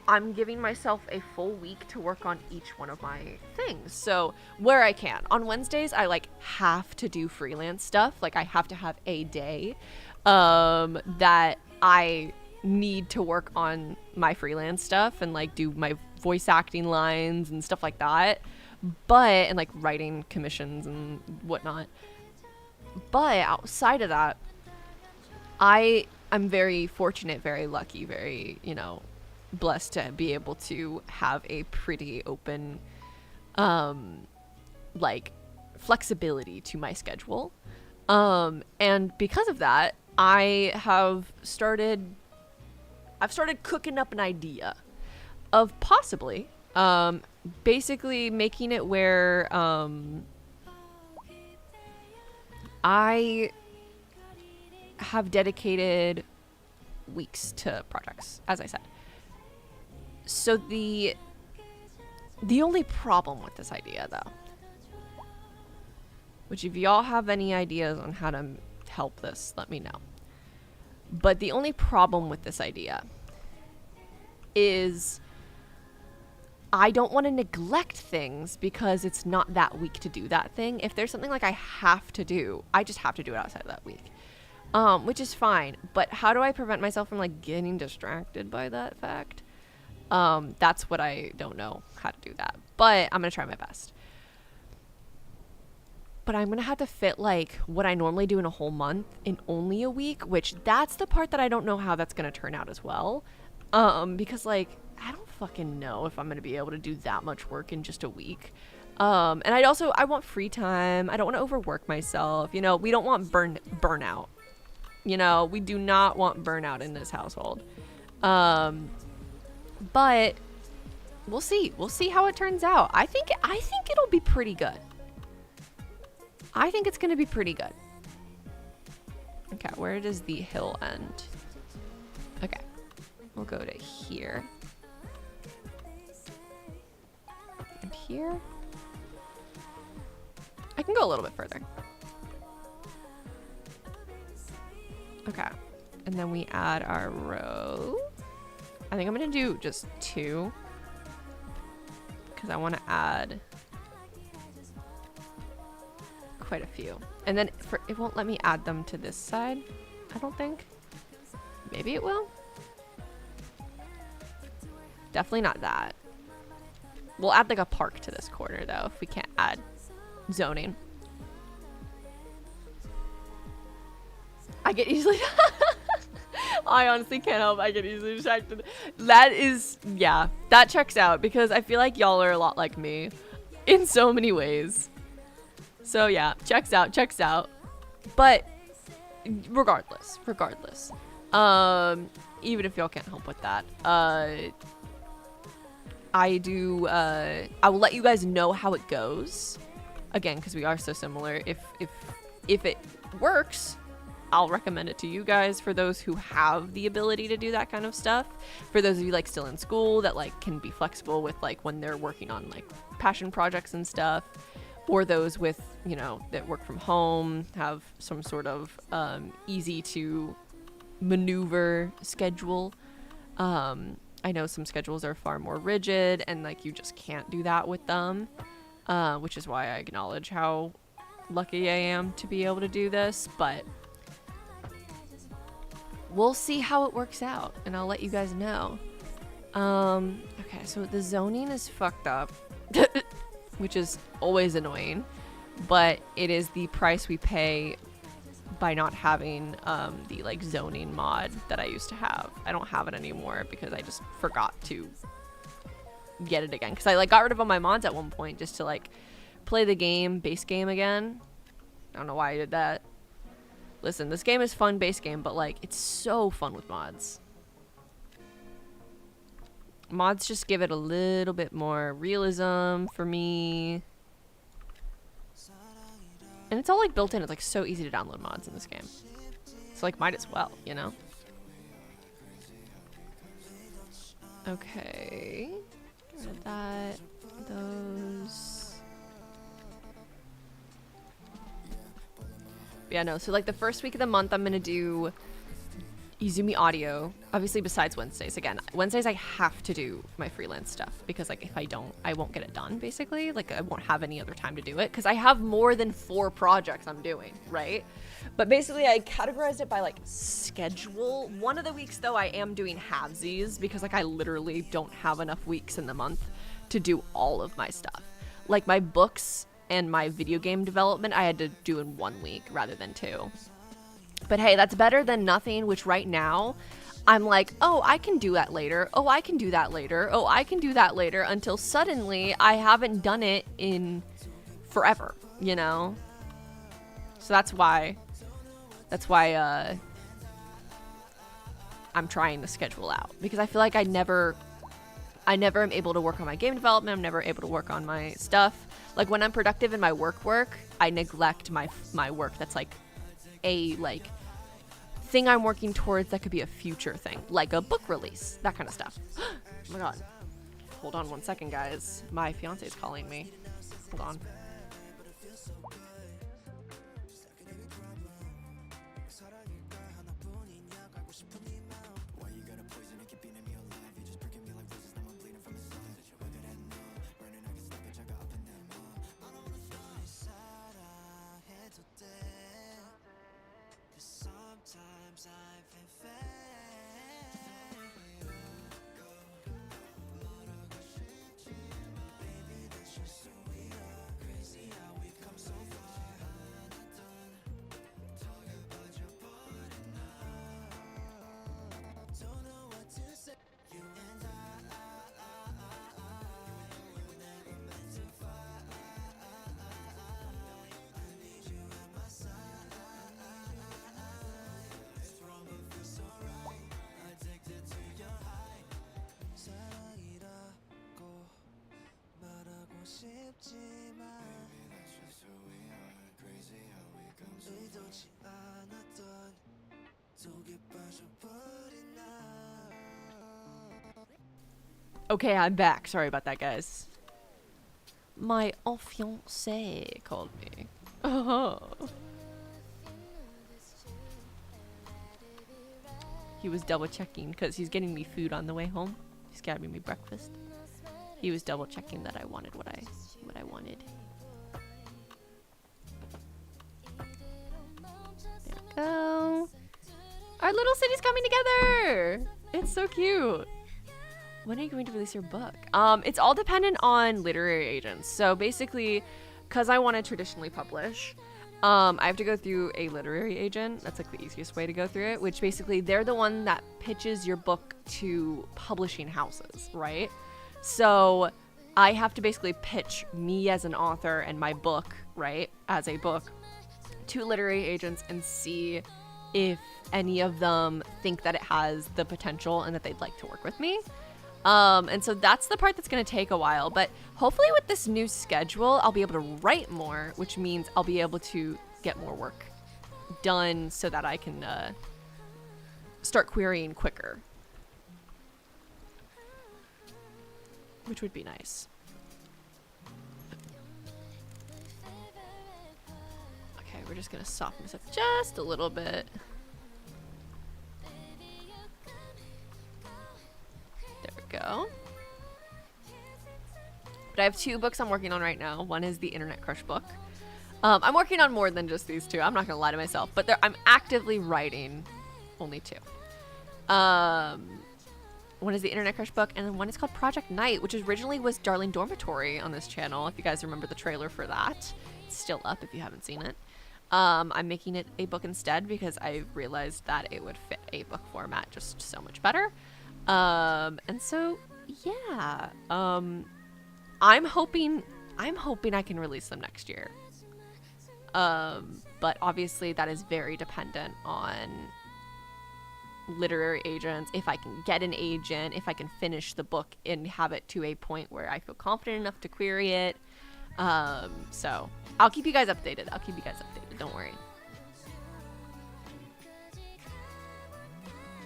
Speaker 2: I'm giving myself a full week to work on each one of my things. So where I can. On Wednesdays, I like have to do freelance stuff. Like I have to have a day that I need to work on my freelance stuff and like do my voice acting lines and stuff like that. And like writing commissions and whatnot. But outside of that, I'm very fortunate, very lucky, very, you know, blessed to be able to have a pretty open like flexibility to my schedule. And because of that, I've started cooking up an idea of possibly basically making it where I have dedicated weeks to projects, as I said. So the only problem with this idea, though, which if y'all have any ideas on how to help this, let me know. But the only problem with this idea is I don't want to neglect things because it's not that week to do that thing. If there's something like I have to do, I just have to do it outside of that week, which is fine. But how do I prevent myself from like getting distracted by that fact? That's what I don't know how to do that, but I'm gonna try my best. but I'm gonna have to fit like what I normally do in a whole month in only a week, which that's the part that I don't know how that's gonna turn out as well. Because like I don't fucking know if I'm gonna be able to do that much work in just a week. And I want free time. I don't want to overwork myself. You know, we don't want burnout. You know, we do not want burnout in this household. But we'll see. We'll see how it turns out. I think it'll be pretty good. I think it's going to be pretty good. Okay, where does the hill end? Okay. We'll go to here. And here. I can go a little bit further. Okay. And then we add our row. I think I'm going to do just 2. Because I want to add quite a few. And then it won't let me add them to this side, I don't think. Maybe it will. Definitely not that. We'll add like a park to this corner though, if we can't add zoning. I get easily I honestly can't help. I get easily distracted. That is, yeah, that checks out because I feel like y'all are a lot like me in so many ways. So yeah, checks out. But regardless, even if y'all can't help with that, I will let you guys know how it goes. Again, because we are so similar. If it works, I'll recommend it to you guys for those who have the ability to do that kind of stuff. For those of you like still in school that like can be flexible with like when they're working on like passion projects and stuff, or those with, you know, that work from home, have some sort of easy to maneuver schedule. I know some schedules are far more rigid and like you just can't do that with them, which is why I acknowledge how lucky I am to be able to do this, but we'll see how it works out and I'll let you guys know. Okay, so the zoning is fucked up, which is always annoying, but it is the price we pay by not having the like zoning mod that I used to have. I don't have it anymore because I just forgot to get it again, because I like got rid of all my mods at one point just to like play the base game again. I don't know why I did that. Listen, this game is fun base game, but like it's so fun with mods. Mods just give it a little bit more realism for me. And it's all like built in. It's like so easy to download mods in this game. So like might as well, you know? Okay. Get rid of that. Those. Yeah, no. So like the first week of the month, I'm going to do Izumi audio, obviously besides Wednesdays. Again, Wednesdays I have to do my freelance stuff because like if I don't, I won't get it done basically. Like I won't have any other time to do it because I have more than 4 projects I'm doing, right? But basically I categorized it by like schedule. One of the weeks though I am doing halvesies because like I literally don't have enough weeks in the month to do all of my stuff. Like my books and my video game development I had to do in 1 week rather than 2. But hey, that's better than nothing, which right now I'm like, oh, I can do that later. Oh, I can do that later. Oh, I can do that later, until suddenly I haven't done it in forever, you know? So that's why I'm trying to schedule out, because I feel like I never am able to work on my game development. I'm never able to work on my stuff. Like when I'm productive in my work, I neglect my work that's like a like thing I'm working towards that could be a future thing, like a book release, that kind of stuff. Oh my god. Hold on 1 second, guys. My fiance is calling me. Hold on. Okay, I'm back. Sorry about that, guys. My fiancé called me. Oh. He was double checking because he's getting me food on the way home. He's grabbing me breakfast. He was double checking that I wanted what I wanted. There we go. Our little city's coming together. It's so cute. When are you going to release your book? It's all dependent on literary agents. So basically, because I want to traditionally publish, I have to go through a literary agent. That's like the easiest way to go through it, which basically they're the one that pitches your book to publishing houses, right? So I have to basically pitch me as an author and my book, right, as a book, to literary agents and see if any of them think that it has the potential and that they'd like to work with me. And so that's the part that's going to take a while, but hopefully with this new schedule, I'll be able to write more, which means I'll be able to get more work done so that I can start querying quicker, which would be nice. Okay, we're just going to soften this up just a little bit. Go. But I have 2 books I'm working on right now. One is the Internet Crush book. I'm working on more than just these 2. I'm not gonna lie to myself, but I'm actively writing only 2. One is the Internet Crush book, and then one is called Project Night, which originally was Darling Dormitory on this channel. If you guys remember the trailer for that, it's still up if you haven't seen it. I'm making it a book instead because I realized that it would fit a book format just so much better. And so, yeah, I'm hoping I can release them next year. But obviously that is very dependent on literary agents. If I can get an agent, if I can finish the book and have it to a point where I feel confident enough to query it. So I'll keep you guys updated. Don't worry.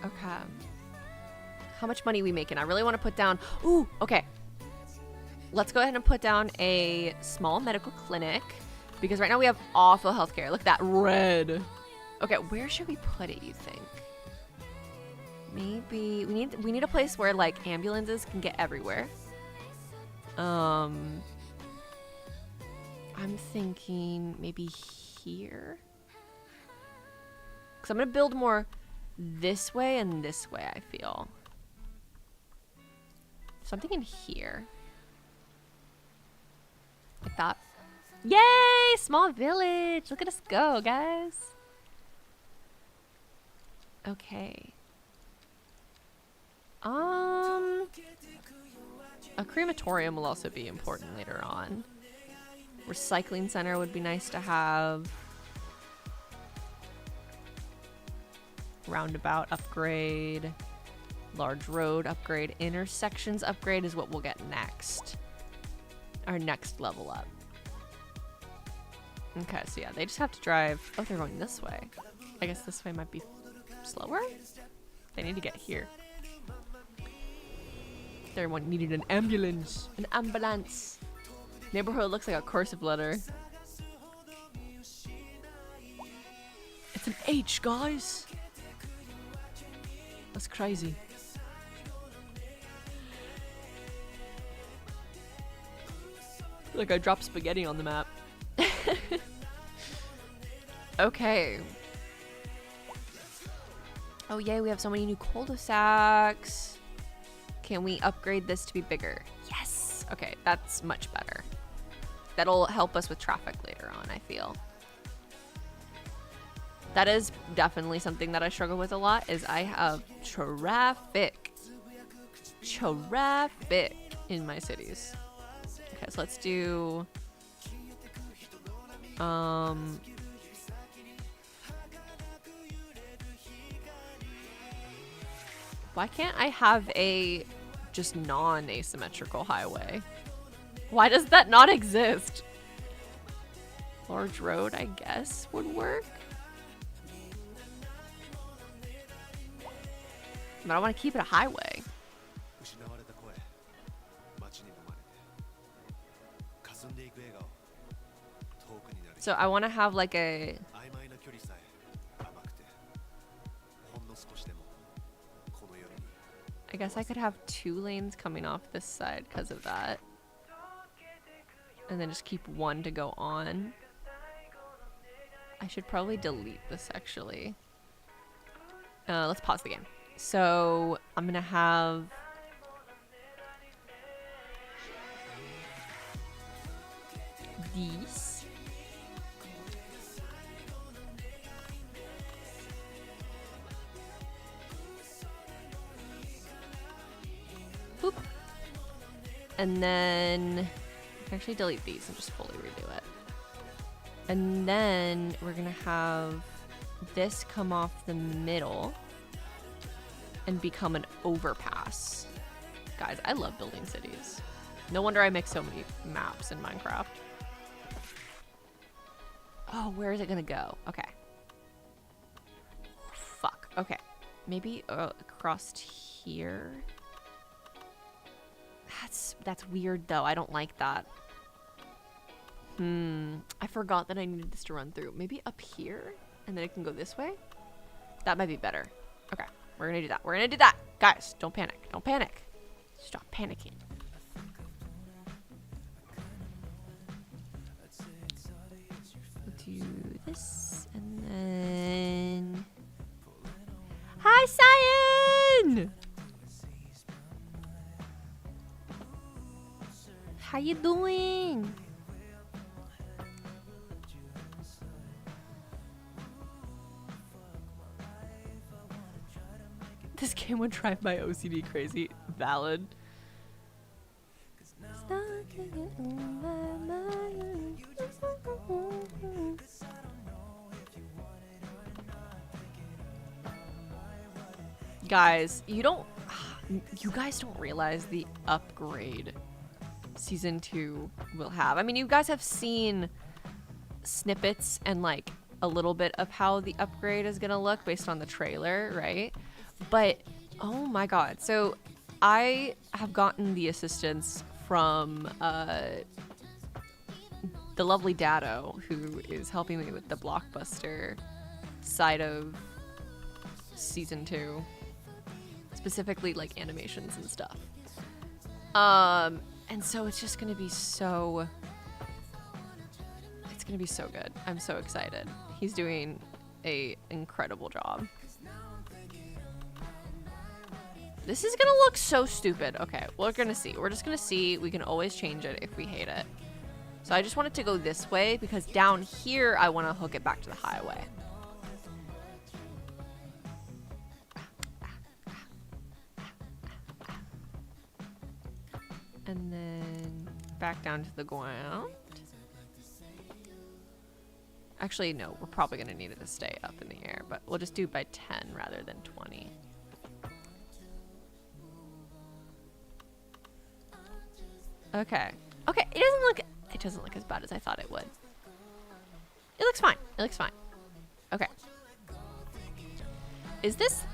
Speaker 2: Okay. How much money are we making? I really want to put down... Ooh, okay. Let's go ahead and put down a small medical clinic because right now we have awful healthcare. Look at that red. Okay, where should we put it, you think? Maybe we need a place where like ambulances can get everywhere. I'm thinking maybe here. Cuz I'm going to build more this way and this way, I feel. So I'm thinking here. Like that. Yay! Small village! Look at us go, guys. Okay. A crematorium will also be important later on. Recycling center would be nice to have. Roundabout upgrade. Large road upgrade. Intersections upgrade is what we'll get next. Our next level up. Okay, so yeah, they just have to drive. Oh, they're going this way. I guess this way might be slower. They need to get here. Everyone needed an ambulance. An ambulance. Neighborhood looks like a cursive letter. It's an H, guys. That's crazy. Look, I dropped spaghetti on the map. Okay. Oh yay, we have so many new cul-de-sacs. Can we upgrade this to be bigger? Yes! Okay, that's much better. That'll help us with traffic later on, I feel. That is definitely something that I struggle with a lot, is I have traffic. Traffic in my cities. Okay, so let's do... Why can't I have a just non-asymmetrical highway? Why does that not exist? Large road, I guess, would work. But I want to keep it a highway. So I want to have like a... I guess I could have 2 lanes coming off this side because of that. And then just keep 1 to go on. I should probably delete this actually. Let's pause the game. So I'm gonna have... these. Boop. And then I can actually delete these and just fully redo it. And then we're gonna have this come off the middle and become an overpass. Guys, I love building cities. No wonder I make so many maps in Minecraft. Oh, where is it gonna go? Okay. Fuck. Okay. Maybe across here. That's weird though. I don't like that. I forgot that I needed this to run through. Maybe up here and then it can go this way? That might be better. Okay. We're gonna do that. We're gonna do that. Guys, don't panic. Don't panic. Stop panicking. We'll do this and then... Hi, Cyan! How you doing? This game would drive my OCD crazy. Valid. Guys, you guys don't realize the upgrade season 2 will have. I mean, you guys have seen snippets and like a little bit of how the upgrade is gonna look based on the trailer, right? But oh my god, so I have gotten the assistance from the lovely Dado, who is helping me with the blockbuster side of season 2, specifically like animations and stuff. And so it's just gonna be so... It's gonna be so good. I'm so excited. He's doing an incredible job. This is gonna look so stupid. Okay, we're gonna see. We're just gonna see. We can always change it if we hate it. So I just want it to go this way because down here I want to hook it back to the highway. And then back down to the ground. Actually, no, we're probably going to need it to stay up in the air, but we'll just do by 10 rather than 20. Okay. Okay, it doesn't look as bad as I thought it would. It looks fine. It looks fine. Okay. This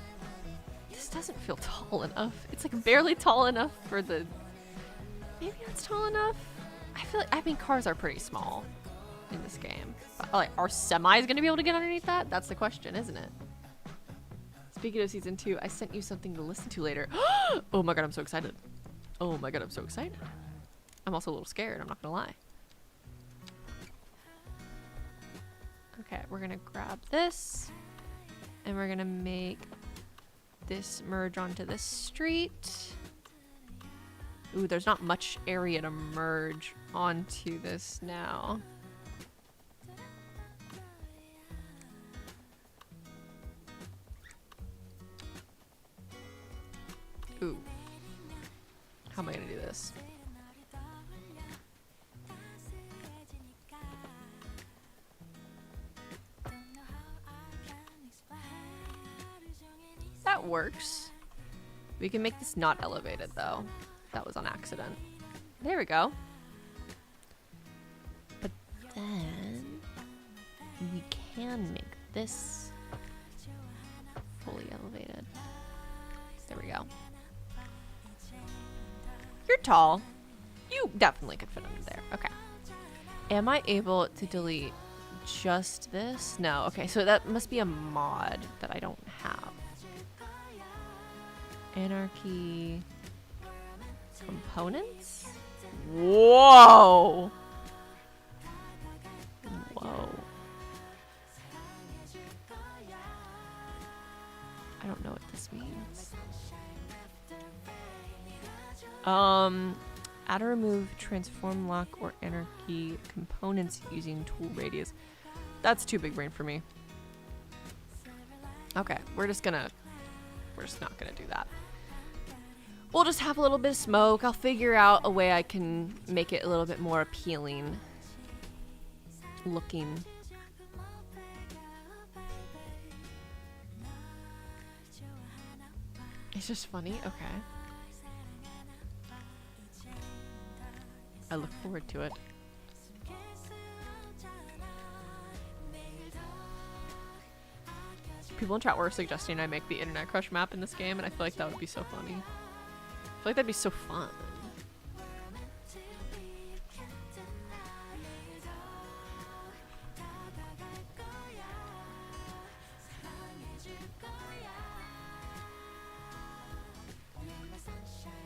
Speaker 2: doesn't feel tall enough. It's like barely tall enough for the... Maybe that's tall enough? I feel like, I mean, cars are pretty small in this game. But, like, are semis gonna be able to get underneath that? That's the question, isn't it? Speaking of season 2, I sent you something to listen to later. Oh my god, I'm so excited. Oh my god, I'm so excited. I'm also a little scared, I'm not gonna lie. Okay, we're gonna grab this and we're gonna make this merge onto this street. Ooh, there's not much area to merge onto this now. Ooh. How am I gonna do this? That works. We can make this not elevated though. That was on accident. There we go. But then we can make this fully elevated. go. You're tall. You definitely could fit under there. Okay. Am I able to delete just this? No. Okay, so that must be a mod that I don't have. Anarchy components? Whoa! Whoa. I don't know what this means. Add or remove transform, lock, or anarchy components using tool radius. That's too big brain for me. Okay, we're just not gonna do that. We'll just have a little bit of smoke. I'll figure out a way I can make it a little bit more appealing looking. It's just funny. Okay. I look forward to it. People in chat were suggesting I make the Internet Crush map in this game, and I feel like that would be so funny. I feel like that'd be so fun.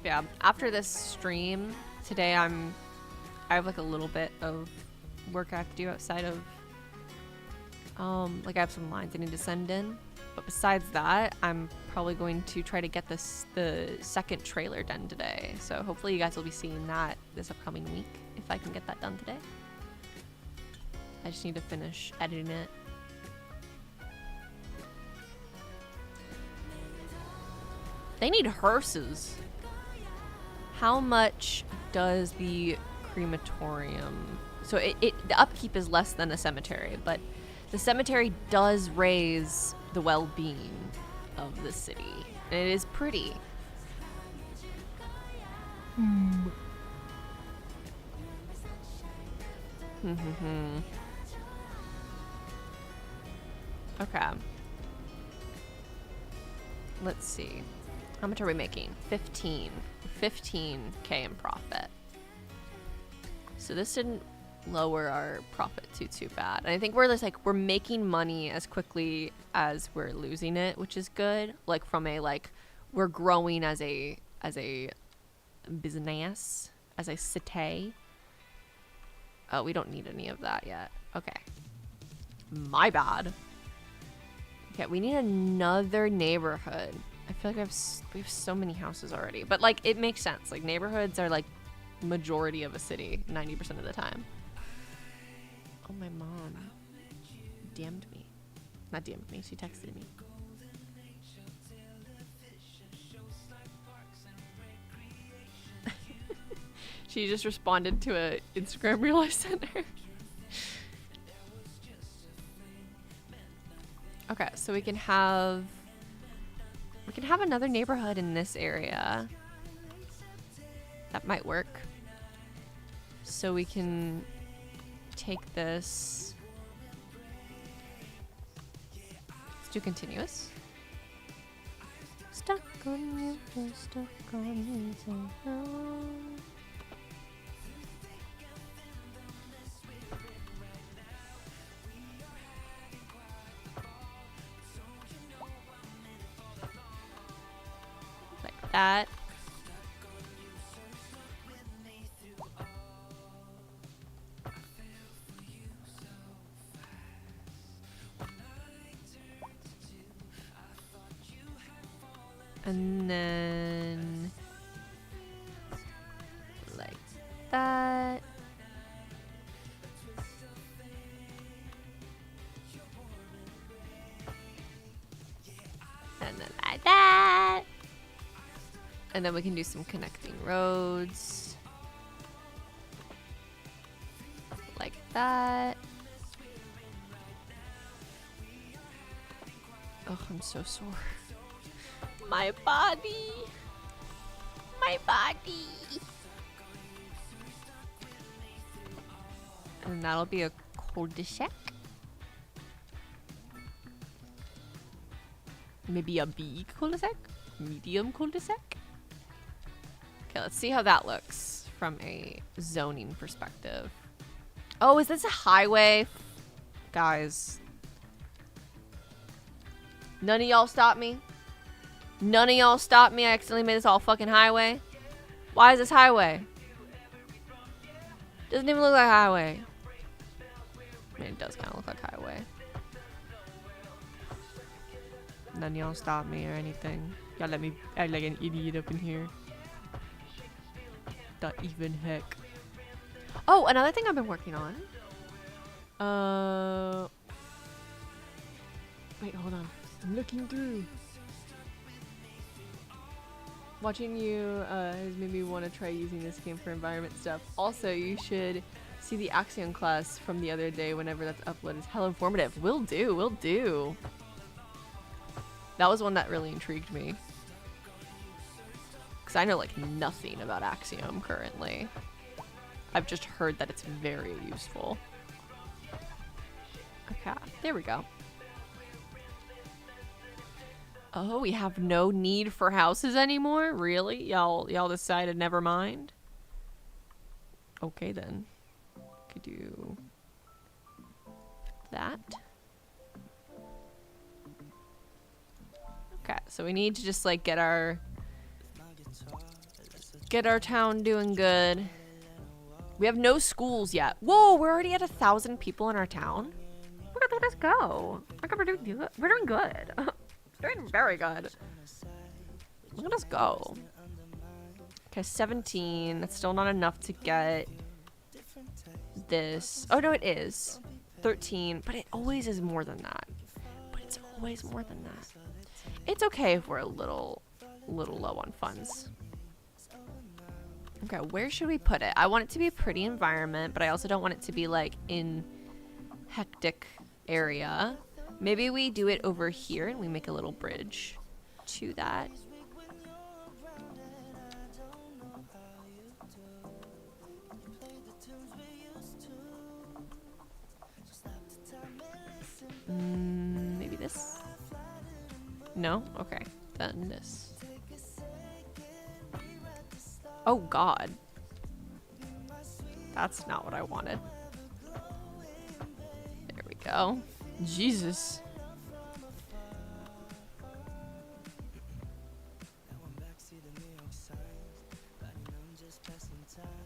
Speaker 2: Yeah, after this stream today, I have like a little bit of work I have to do outside of like I have some lines I need to send in, but besides that, I'm probably going to try to get the second trailer done today. So hopefully you guys will be seeing that this upcoming week if I can get that done today. I just need to finish editing it. They need hearses. How much does the crematorium? So the upkeep is less than a cemetery, but the cemetery does raise the well-being of the city, and it is pretty. Okay. Let's see. How much are we making? 15K in profit. So this didn't lower our profit too bad. And I think we're just like, we're making money as quickly as we're losing it, which is good. Like from a, like, we're growing as a business, as a cité. Oh, we don't need any of that yet. Okay. My bad. Okay, we need another neighborhood. I feel like we have so many houses already, but like it makes sense. Like neighborhoods are like majority of a city 90% of the time. Oh, my mom DM'd me. Not DM'd me, she texted me. She just responded to a Instagram reel I sent her. Okay, so we can have another neighborhood in this area. That might work. So we can take this. Let's do continuous. Stuck on you, just stuck on you somehow. Like that. And then like that. And then like that. And then we can do some connecting roads. Like that. Oh, I'm so sore. My body. My body. And that'll be a cul-de-sac. Maybe a big cul-de-sac. medium cul-de-sac. Okay, let's see how that looks from a zoning perspective. Oh, is this a highway? Guys. None of y'all stop me. None of y'all stop me. I accidentally made this all fucking highway. Why is this highway? Doesn't even look like a highway. I mean, it does kind of look like a highway. None of y'all stop me or anything. Y'all let me act like an idiot up in here. Not even heck. Oh, another thing I've been working on. Wait, hold on. I'm looking through. Watching you has made me want to try using this game for environment stuff. Also, you should see the Axiom class from the other day whenever that's uploaded. It's hella informative. Will do, will do. That was one that really intrigued me. Because I know like nothing about Axiom currently. I've just heard that it's very useful. Okay, there we go. Oh, we have no need for houses anymore? Really? Y'all decided never mind? Okay then. Could do that. Okay, so we need to just like get our town doing good. We have no schools yet. Whoa, we're already at 1,000 people in our town. Look at us go. Look at we're doing good. We're doing good. Doing very good. Look at us go. Okay, 17. That's still not enough to get this. Oh, no, it is. 13. But it always is more than that. But it's always more than that. It's okay if we're a little low on funds. Okay, where should we put it? I want it to be a pretty environment, but I also don't want it to be like in hectic area. Maybe we do it over here and we make a little bridge to that. Maybe this? No? Okay, then this. Oh God. That's not what I wanted. There we go. Jesus.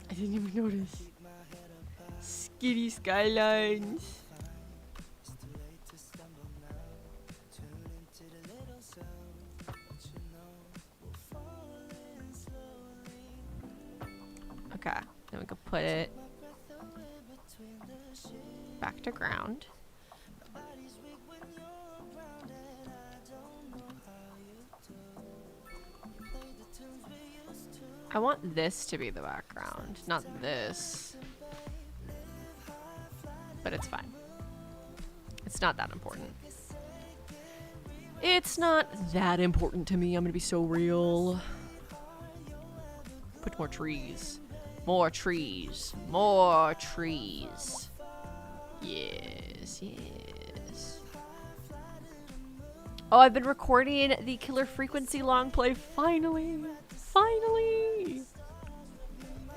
Speaker 2: I didn't even notice. Skitty Skylines. Okay, then we can put it back to ground. I want this to be the background, not this. But it's fine. It's not that important. It's not that important to me. I'm gonna be so real. Put more trees. More trees. More trees. Yes, yes. Oh, I've been recording the Killer Frequency long play. Finally. Finally.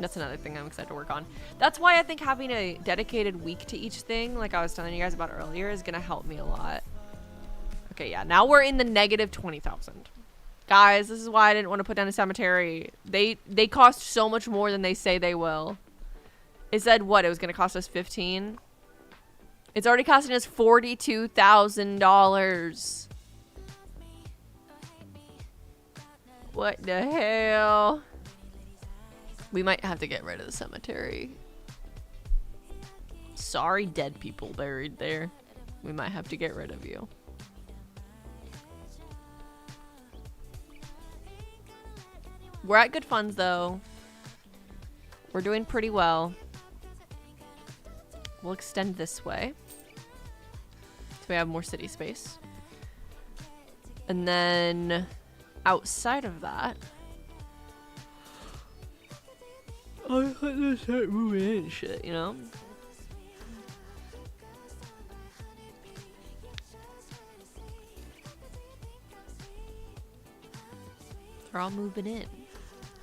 Speaker 2: That's another thing I'm excited to work on. That's why I think having a dedicated week to each thing, like I was telling you guys about earlier, is gonna help me a lot. Okay, yeah, now we're in the negative 20,000. Guys, this is why I didn't want to put down a cemetery. They cost so much more than they say they will. It said what? It was gonna cost us 15. It's already costing us $42,000. What the hell? We might have to get rid of the cemetery. Sorry, dead people buried there. We might have to get rid of you. We're at good funds, though. We're doing pretty well. We'll extend this way, so we have more city space. And then outside of that, I let this start moving in and shit, you know? They're all moving in.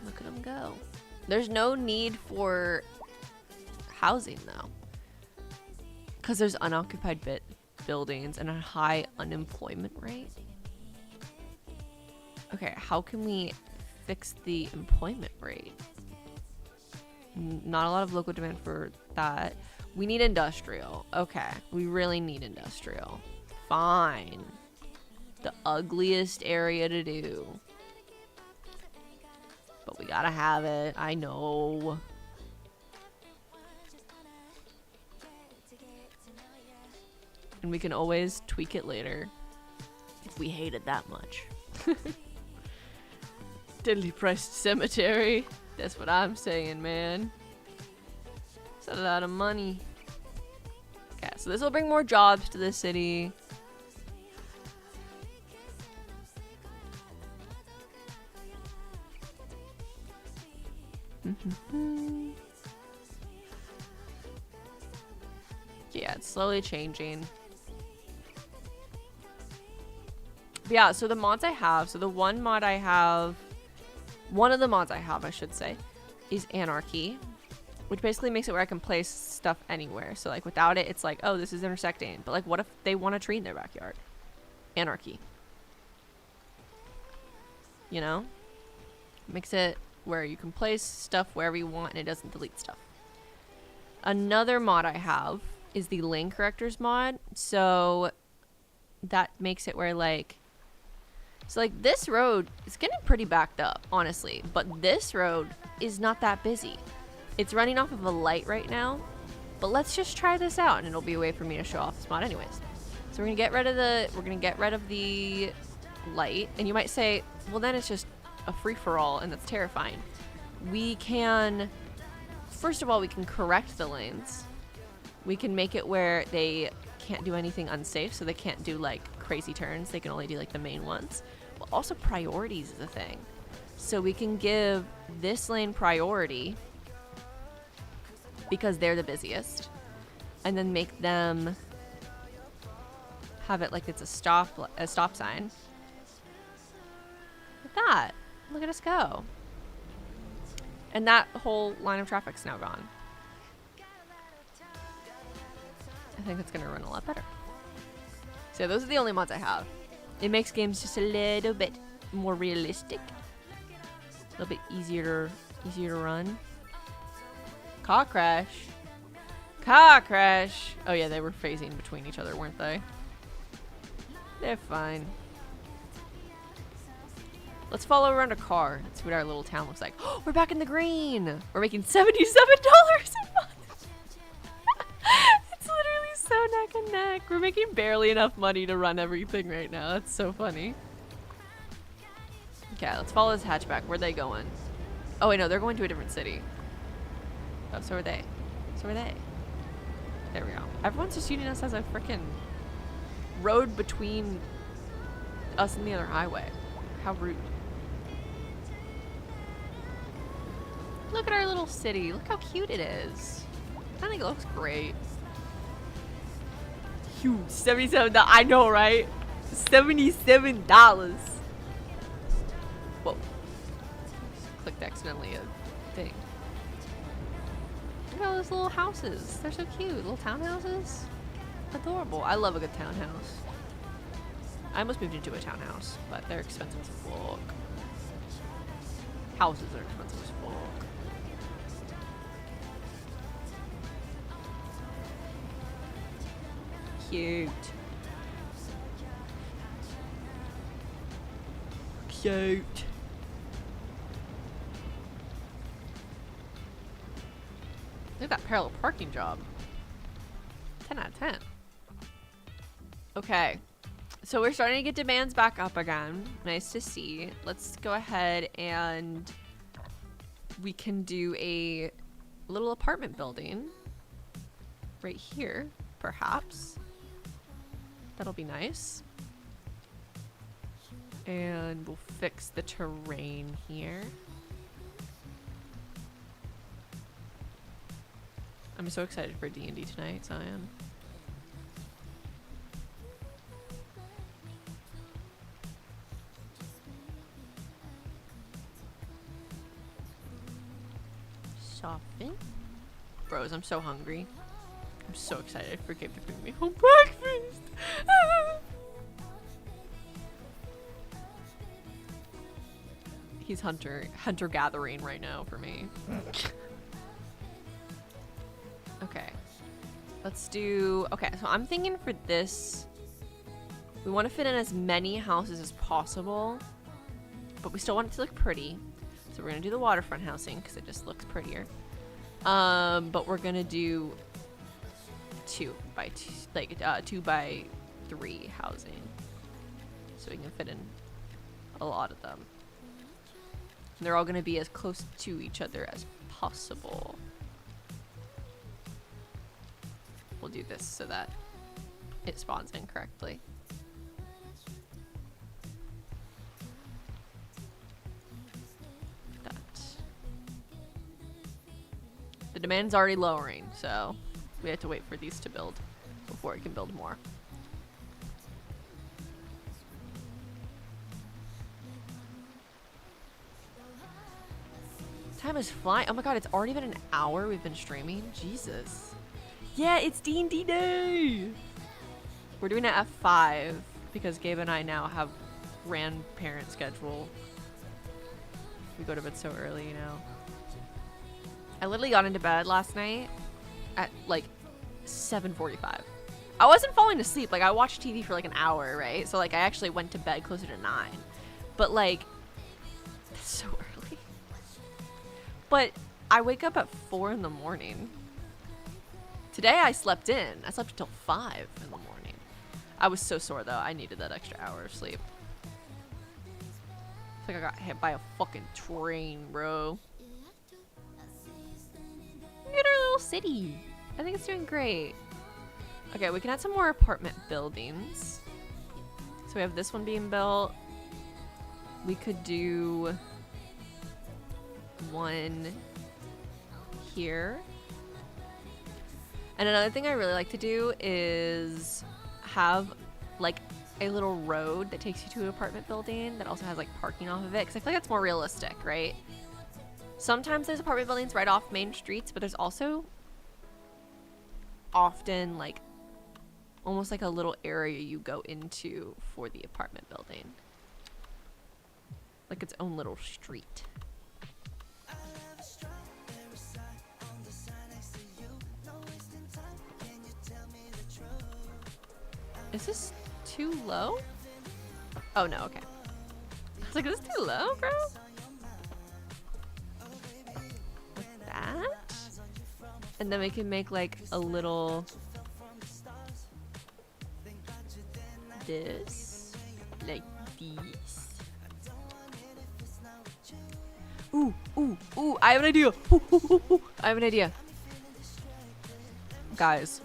Speaker 2: Look at them go. There's no need for housing though, because there's unoccupied buildings and a high unemployment rate. Okay, how can we fix the employment rate? Not a lot of local demand for that. We need industrial. Okay, we really need industrial. Fine. The ugliest area to do. But we gotta have it. I know. And we can always tweak it later if we hate it that much. Diddly priced cemetery. That's what I'm saying, man. It's a lot of money. Okay, so this will bring more jobs to the city. Yeah, it's slowly changing. But yeah, so the mods I have, so the one of the mods I have, I should say, is Anarchy, which basically makes it where I can place stuff anywhere. So like without it, it's like, oh, this is intersecting. But like, what if they want a tree in their backyard? Anarchy. You know? Makes it where you can place stuff wherever you want and it doesn't delete stuff. Another mod I have is the lane correctors mod. So that makes it where like, so like this road is getting pretty backed up, honestly, but this road is not that busy. It's running off of a light right now, but let's just try this out and it'll be a way for me to show off this mod anyways. So we're gonna get rid of the light, and you might say, well then it's just a free-for-all and that's terrifying. We can, first of all, we can correct the lanes. We can make it where they can't do anything unsafe, so they can't do like crazy turns. They can only do like the main ones. But also priorities is a thing. So we can give this lane priority because they're the busiest, and then make them have it like it's a stop sign. Like that. Look at us go. And that whole line of traffic's now gone. I think it's gonna run a lot better. So those are the only mods I have. It makes games just a little bit more realistic. A little bit easier to run. Car crash. Car crash. Oh yeah, they were phasing between each other, weren't they? They're fine. Let's follow around a car and see what our little town looks like. Oh, we're back in the green. We're making $77 a month. It's literally so neck and neck. We're making barely enough money to run everything right now. That's so funny. Okay, let's follow this hatchback. Where are they going? Oh wait, no, they're going to a different city. Oh, so are they. So are they. There we go. Everyone's just using us as a freaking road between us and the other highway. How rude. Look at our little city. Look how cute it is. I think it looks great. Huge. $77. I know, right? $77. Whoa. Clicked accidentally a thing. Look at all those little houses. They're so cute. Little townhouses. Adorable. I love a good townhouse. I almost moved into a townhouse, but they're expensive as fuck. Houses are expensive as fuck. Cute. Cute. Look at that parallel parking job. 10 out of 10. Okay. So we're starting to get demands back up again. Nice to see. Let's go ahead and we can do a little apartment building right here, perhaps. That'll be nice. And we'll fix the terrain here. I'm so excited for D&D tonight, so I am. soften. Bros, I'm so hungry. I'm so excited for Gabe to bring me home breakfast. He's hunter gathering right now for me. Okay. Let's do, okay, so I'm thinking for this, we want to fit in as many houses as possible, but we still want it to look pretty. So we're gonna do the waterfront housing because it just looks prettier. But we're gonna do 2 by 3 housing, so we can fit in a lot of them. And they're all gonna be as close to each other as possible. We'll do this so that it spawns in correctly. That. The demand's already lowering, so we have to wait for these to build before it can build more. Time is flying. Oh my god, it's already been an hour we've been streaming. Jesus. Yeah, it's D&D day! We're doing it at 5 because Gabe and I now have grandparent schedule. We go to bed so early, you know. I literally got into bed last night at like 7:45. I wasn't falling asleep. Like, I watched TV for like an hour, right? So like I actually went to bed closer to 9. But like, that's so early. But I wake up at 4 in the morning. Today I slept in. I slept until 5 in the morning. I was so sore though. I needed that extra hour of sleep. It's like I got hit by a fucking train, bro. Look at our little city. I think it's doing great. Okay, we can add some more apartment buildings. So we have this one being built. We could do one here. And another thing I really like to do is have like a little road that takes you to an apartment building that also has like parking off of it, because I feel like that's more realistic, right? Sometimes there's apartment buildings right off main streets, but there's also often like almost like a little area you go into for the apartment building, like its own little street. Is this too low? Oh no, okay. I was like, is this too low, bro? Like that? And then we can make like a little this, like this. Ooh, ooh, ooh, I have an idea. Ooh, ooh, ooh, ooh. I have an idea. Guys,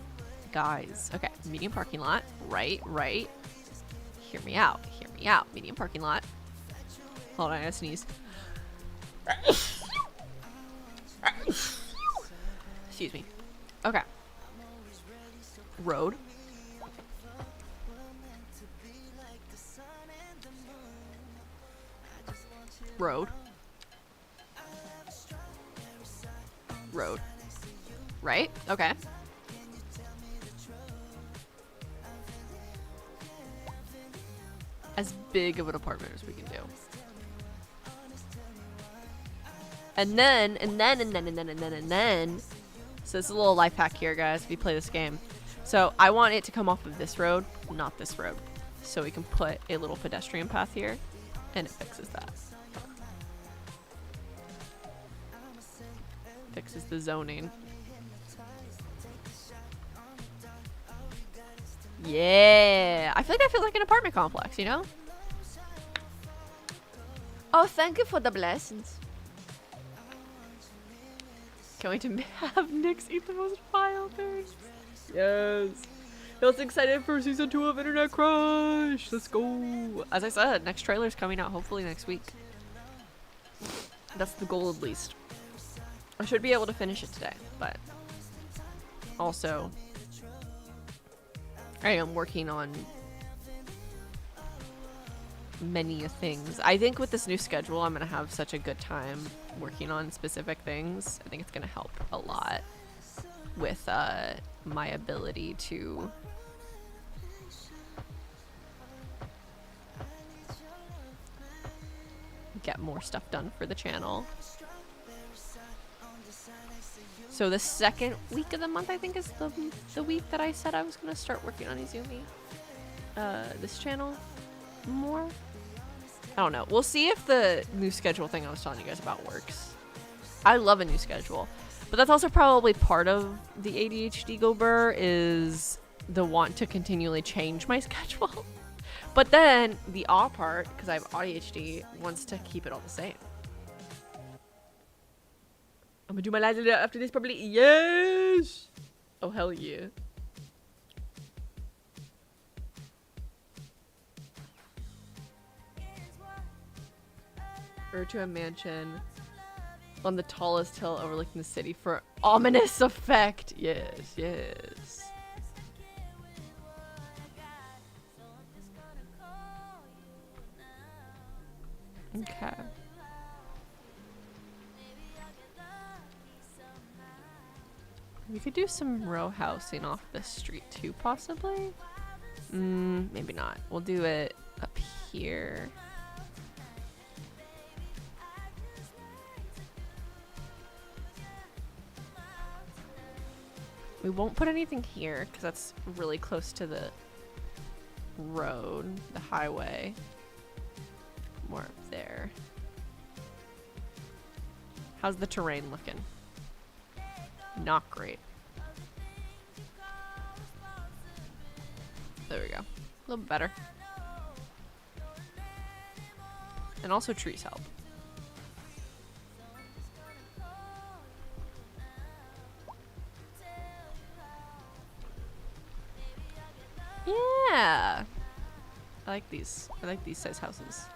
Speaker 2: okay, medium parking lot, right, hear me out, medium parking lot. Hold on, I gotta sneeze. Excuse me. Okay. Road. Road. Road. Right? Okay. As big of an apartment as we can do. And then, so this is a little life hack here, guys, if you play this game. So I want it to come off of this road, not this road. So we can put a little pedestrian path here, and it fixes that. Fixes the zoning. Yeah, I feel like that feels like an apartment complex, you know? Oh, thank you for the blessings. Can't wait to have Nyx eat the most vile things. Yes. Feels excited for season 2 of Internet Crush. Let's go. As I said, next trailer's coming out hopefully next week. That's the goal at least. I should be able to finish it today, but also I am working on many things. I think with this new schedule, I'm gonna have such a good time working on specific things. I think it's gonna help a lot with my ability to get more stuff done for the channel. So the second week of the month, I think, is the week that I said I was gonna start working on Izumi. This channel more. I don't know. We'll see if the new schedule thing I was telling you guys about works. I love a new schedule, but that's also probably part of the ADHD go burr, is the want to continually change my schedule. But then the awe part, because I have ADHD, wants to keep it all the same. I'm gonna do my live after this probably. Yes! Oh, hell yeah. Or to a mansion on the tallest hill overlooking the city for ominous effect. Yes, yes. Okay. We could do some row housing off this street too, possibly. Maybe not. We'll do it up here. We won't put anything here because that's really close to the road, the highway. More up there. How's the terrain looking? Not great. There we go. A little bit better. And also trees help. Yeah. I like these. I like these size houses.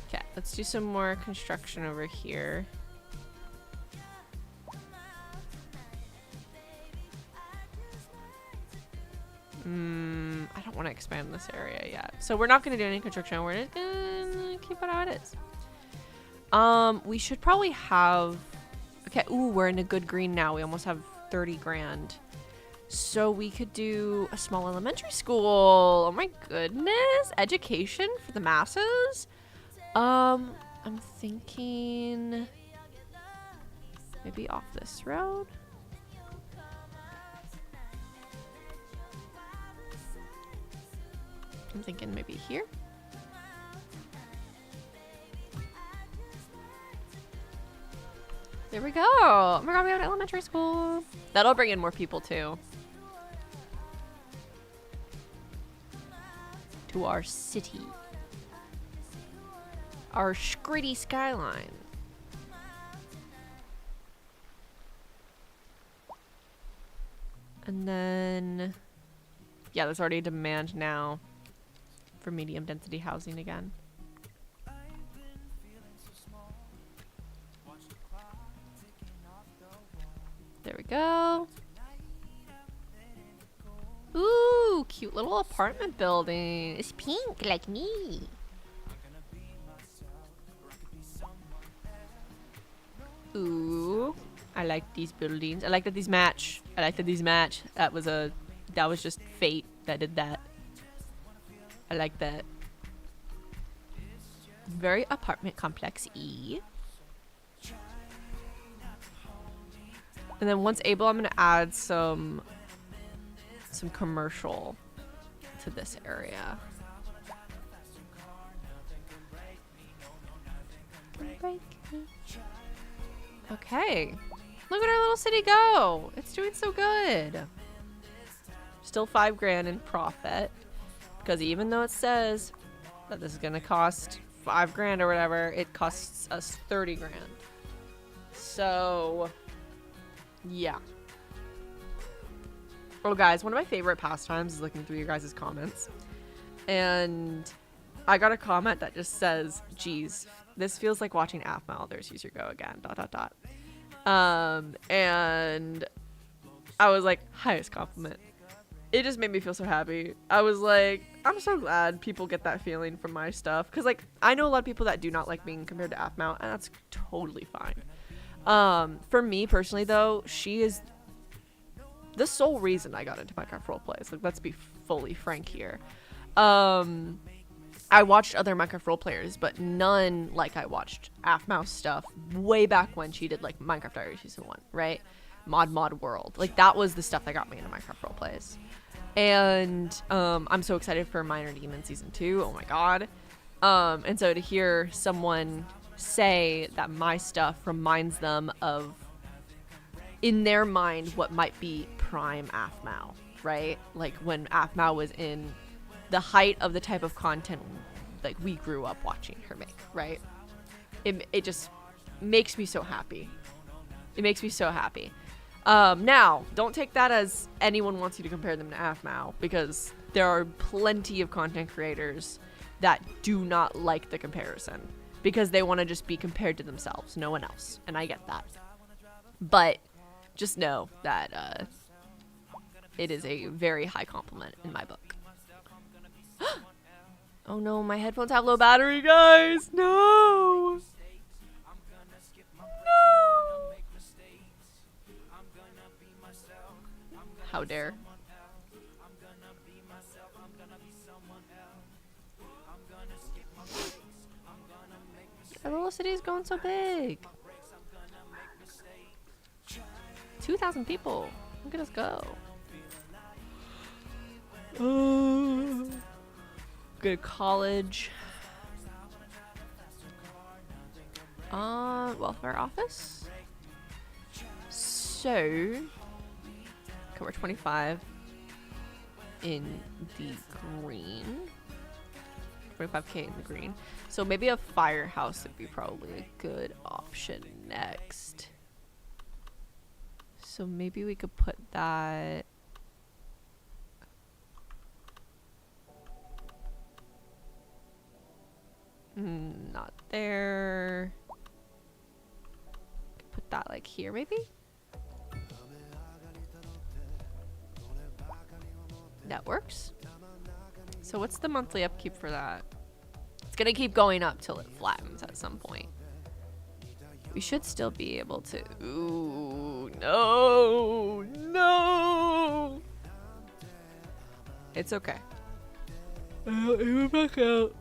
Speaker 2: Okay, let's do some more construction over here. I don't want to expand this area yet. So we're not going to do any construction. We're just going to keep it how it is. We should probably have... Okay, ooh, we're in a good green now. We almost have 30 grand. So we could do a small elementary school. Oh my goodness. Education for the masses. I'm thinking maybe off this road. I'm thinking maybe here. There we go. Oh my god, we have an elementary school. That'll bring in more people too. To our city. Our scritty skyline. And then... Yeah, there's already a demand now for medium density housing again. There we go. Ooh, cute little apartment building.
Speaker 3: It's pink like me.
Speaker 2: Ooh, I like these buildings. I like that these match. I like that these match. That was just fate that did that. I like that. Very apartment complex-y. And then once able, I'm gonna add some commercial to this area. Okay. Look at our little city go. It's doing so good. Still 5 grand in profit. Because even though it says that this is gonna cost 5 grand or whatever, it costs us 30 grand. So, yeah. Oh, guys, one of my favorite pastimes is looking through your guys' comments. And I got a comment that just says, geez, this feels like watching AFML. There's user go again, ... And I was like, highest compliment. it just made me feel so happy. I was like, I'm so glad people get that feeling from my stuff. Because, like, I know a lot of people that do not like being compared to Aphmau, and that's totally fine. For me, personally, though, she is the sole reason I got into Minecraft roleplays. Like, let's be fully frank here. I watched other Minecraft roleplayers, but none like I watched Aphmau's stuff way back when she did, like, Minecraft Diary Season 1, right? Mod World. Like, that was the stuff that got me into Minecraft roleplays. And I'm so excited for Minor Demon Season 2. Oh my god. And so to hear someone say that my stuff reminds them of, in their mind, what might be prime Aphmau, right? Like when Aphmau was in the height of the type of content like we grew up watching her make, right? It just makes me so happy. It makes me so happy. Now, don't take that as anyone wants you to compare them to Aphmau, because there are plenty of content creators that do not like the comparison because they want to just be compared to themselves, no one else, and I get that. But just know that it is a very high compliment in my book. Oh no, my headphones have low battery, guys! No! No! How dare. Our little city is going so big. 2,000 people. Look at us go. Go to college. Welfare office. So, okay, we're 25 in the green. 25k in the green. So maybe a firehouse would be probably a good option next. So maybe we could put that. Not there. Put that like here maybe? That works. So what's the monthly upkeep for that? It's gonna keep going up till it flattens at some point. We should still be able to. Ooh, no, no. It's okay. It will back out.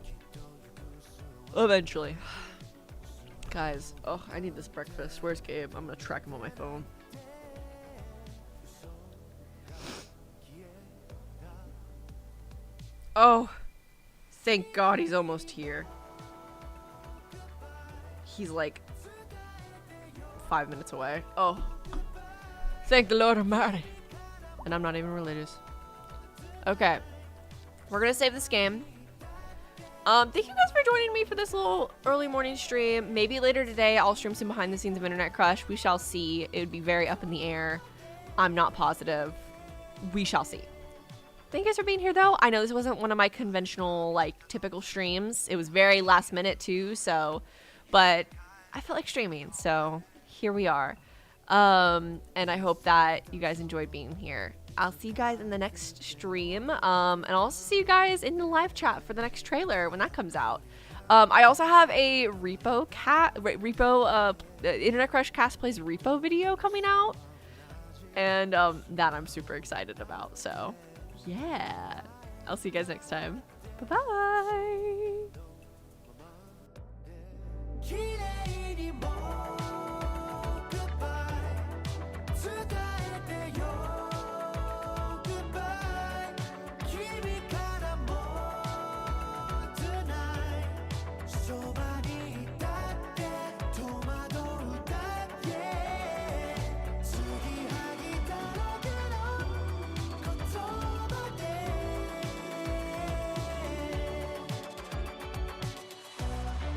Speaker 2: Eventually. Guys, oh, I need this breakfast. Where's Gabe? I'm gonna track him on my phone. Oh, thank God he's almost here. He's like 5 minutes away. Oh, thank the Lord Almighty. And I'm not even religious. Okay, we're gonna save this game. Thank you guys for joining me for this little early morning stream. Maybe later today I'll stream some behind the scenes of Internet Crush. We shall see. It would be very up in the air. I'm not positive. We shall see. Thank you guys for being here though. I know this wasn't one of my conventional, like, typical streams. It was very last minute too, so, but I felt like streaming, so here we are. And I hope that you guys enjoyed being here. I'll see you guys in the next stream, and I'll also see you guys in the live chat for the next trailer when that comes out. I also have a Internet Crush Cast Plays Repo video coming out, and that I'm super excited about, so yeah. I'll see you guys next time. Bye-bye!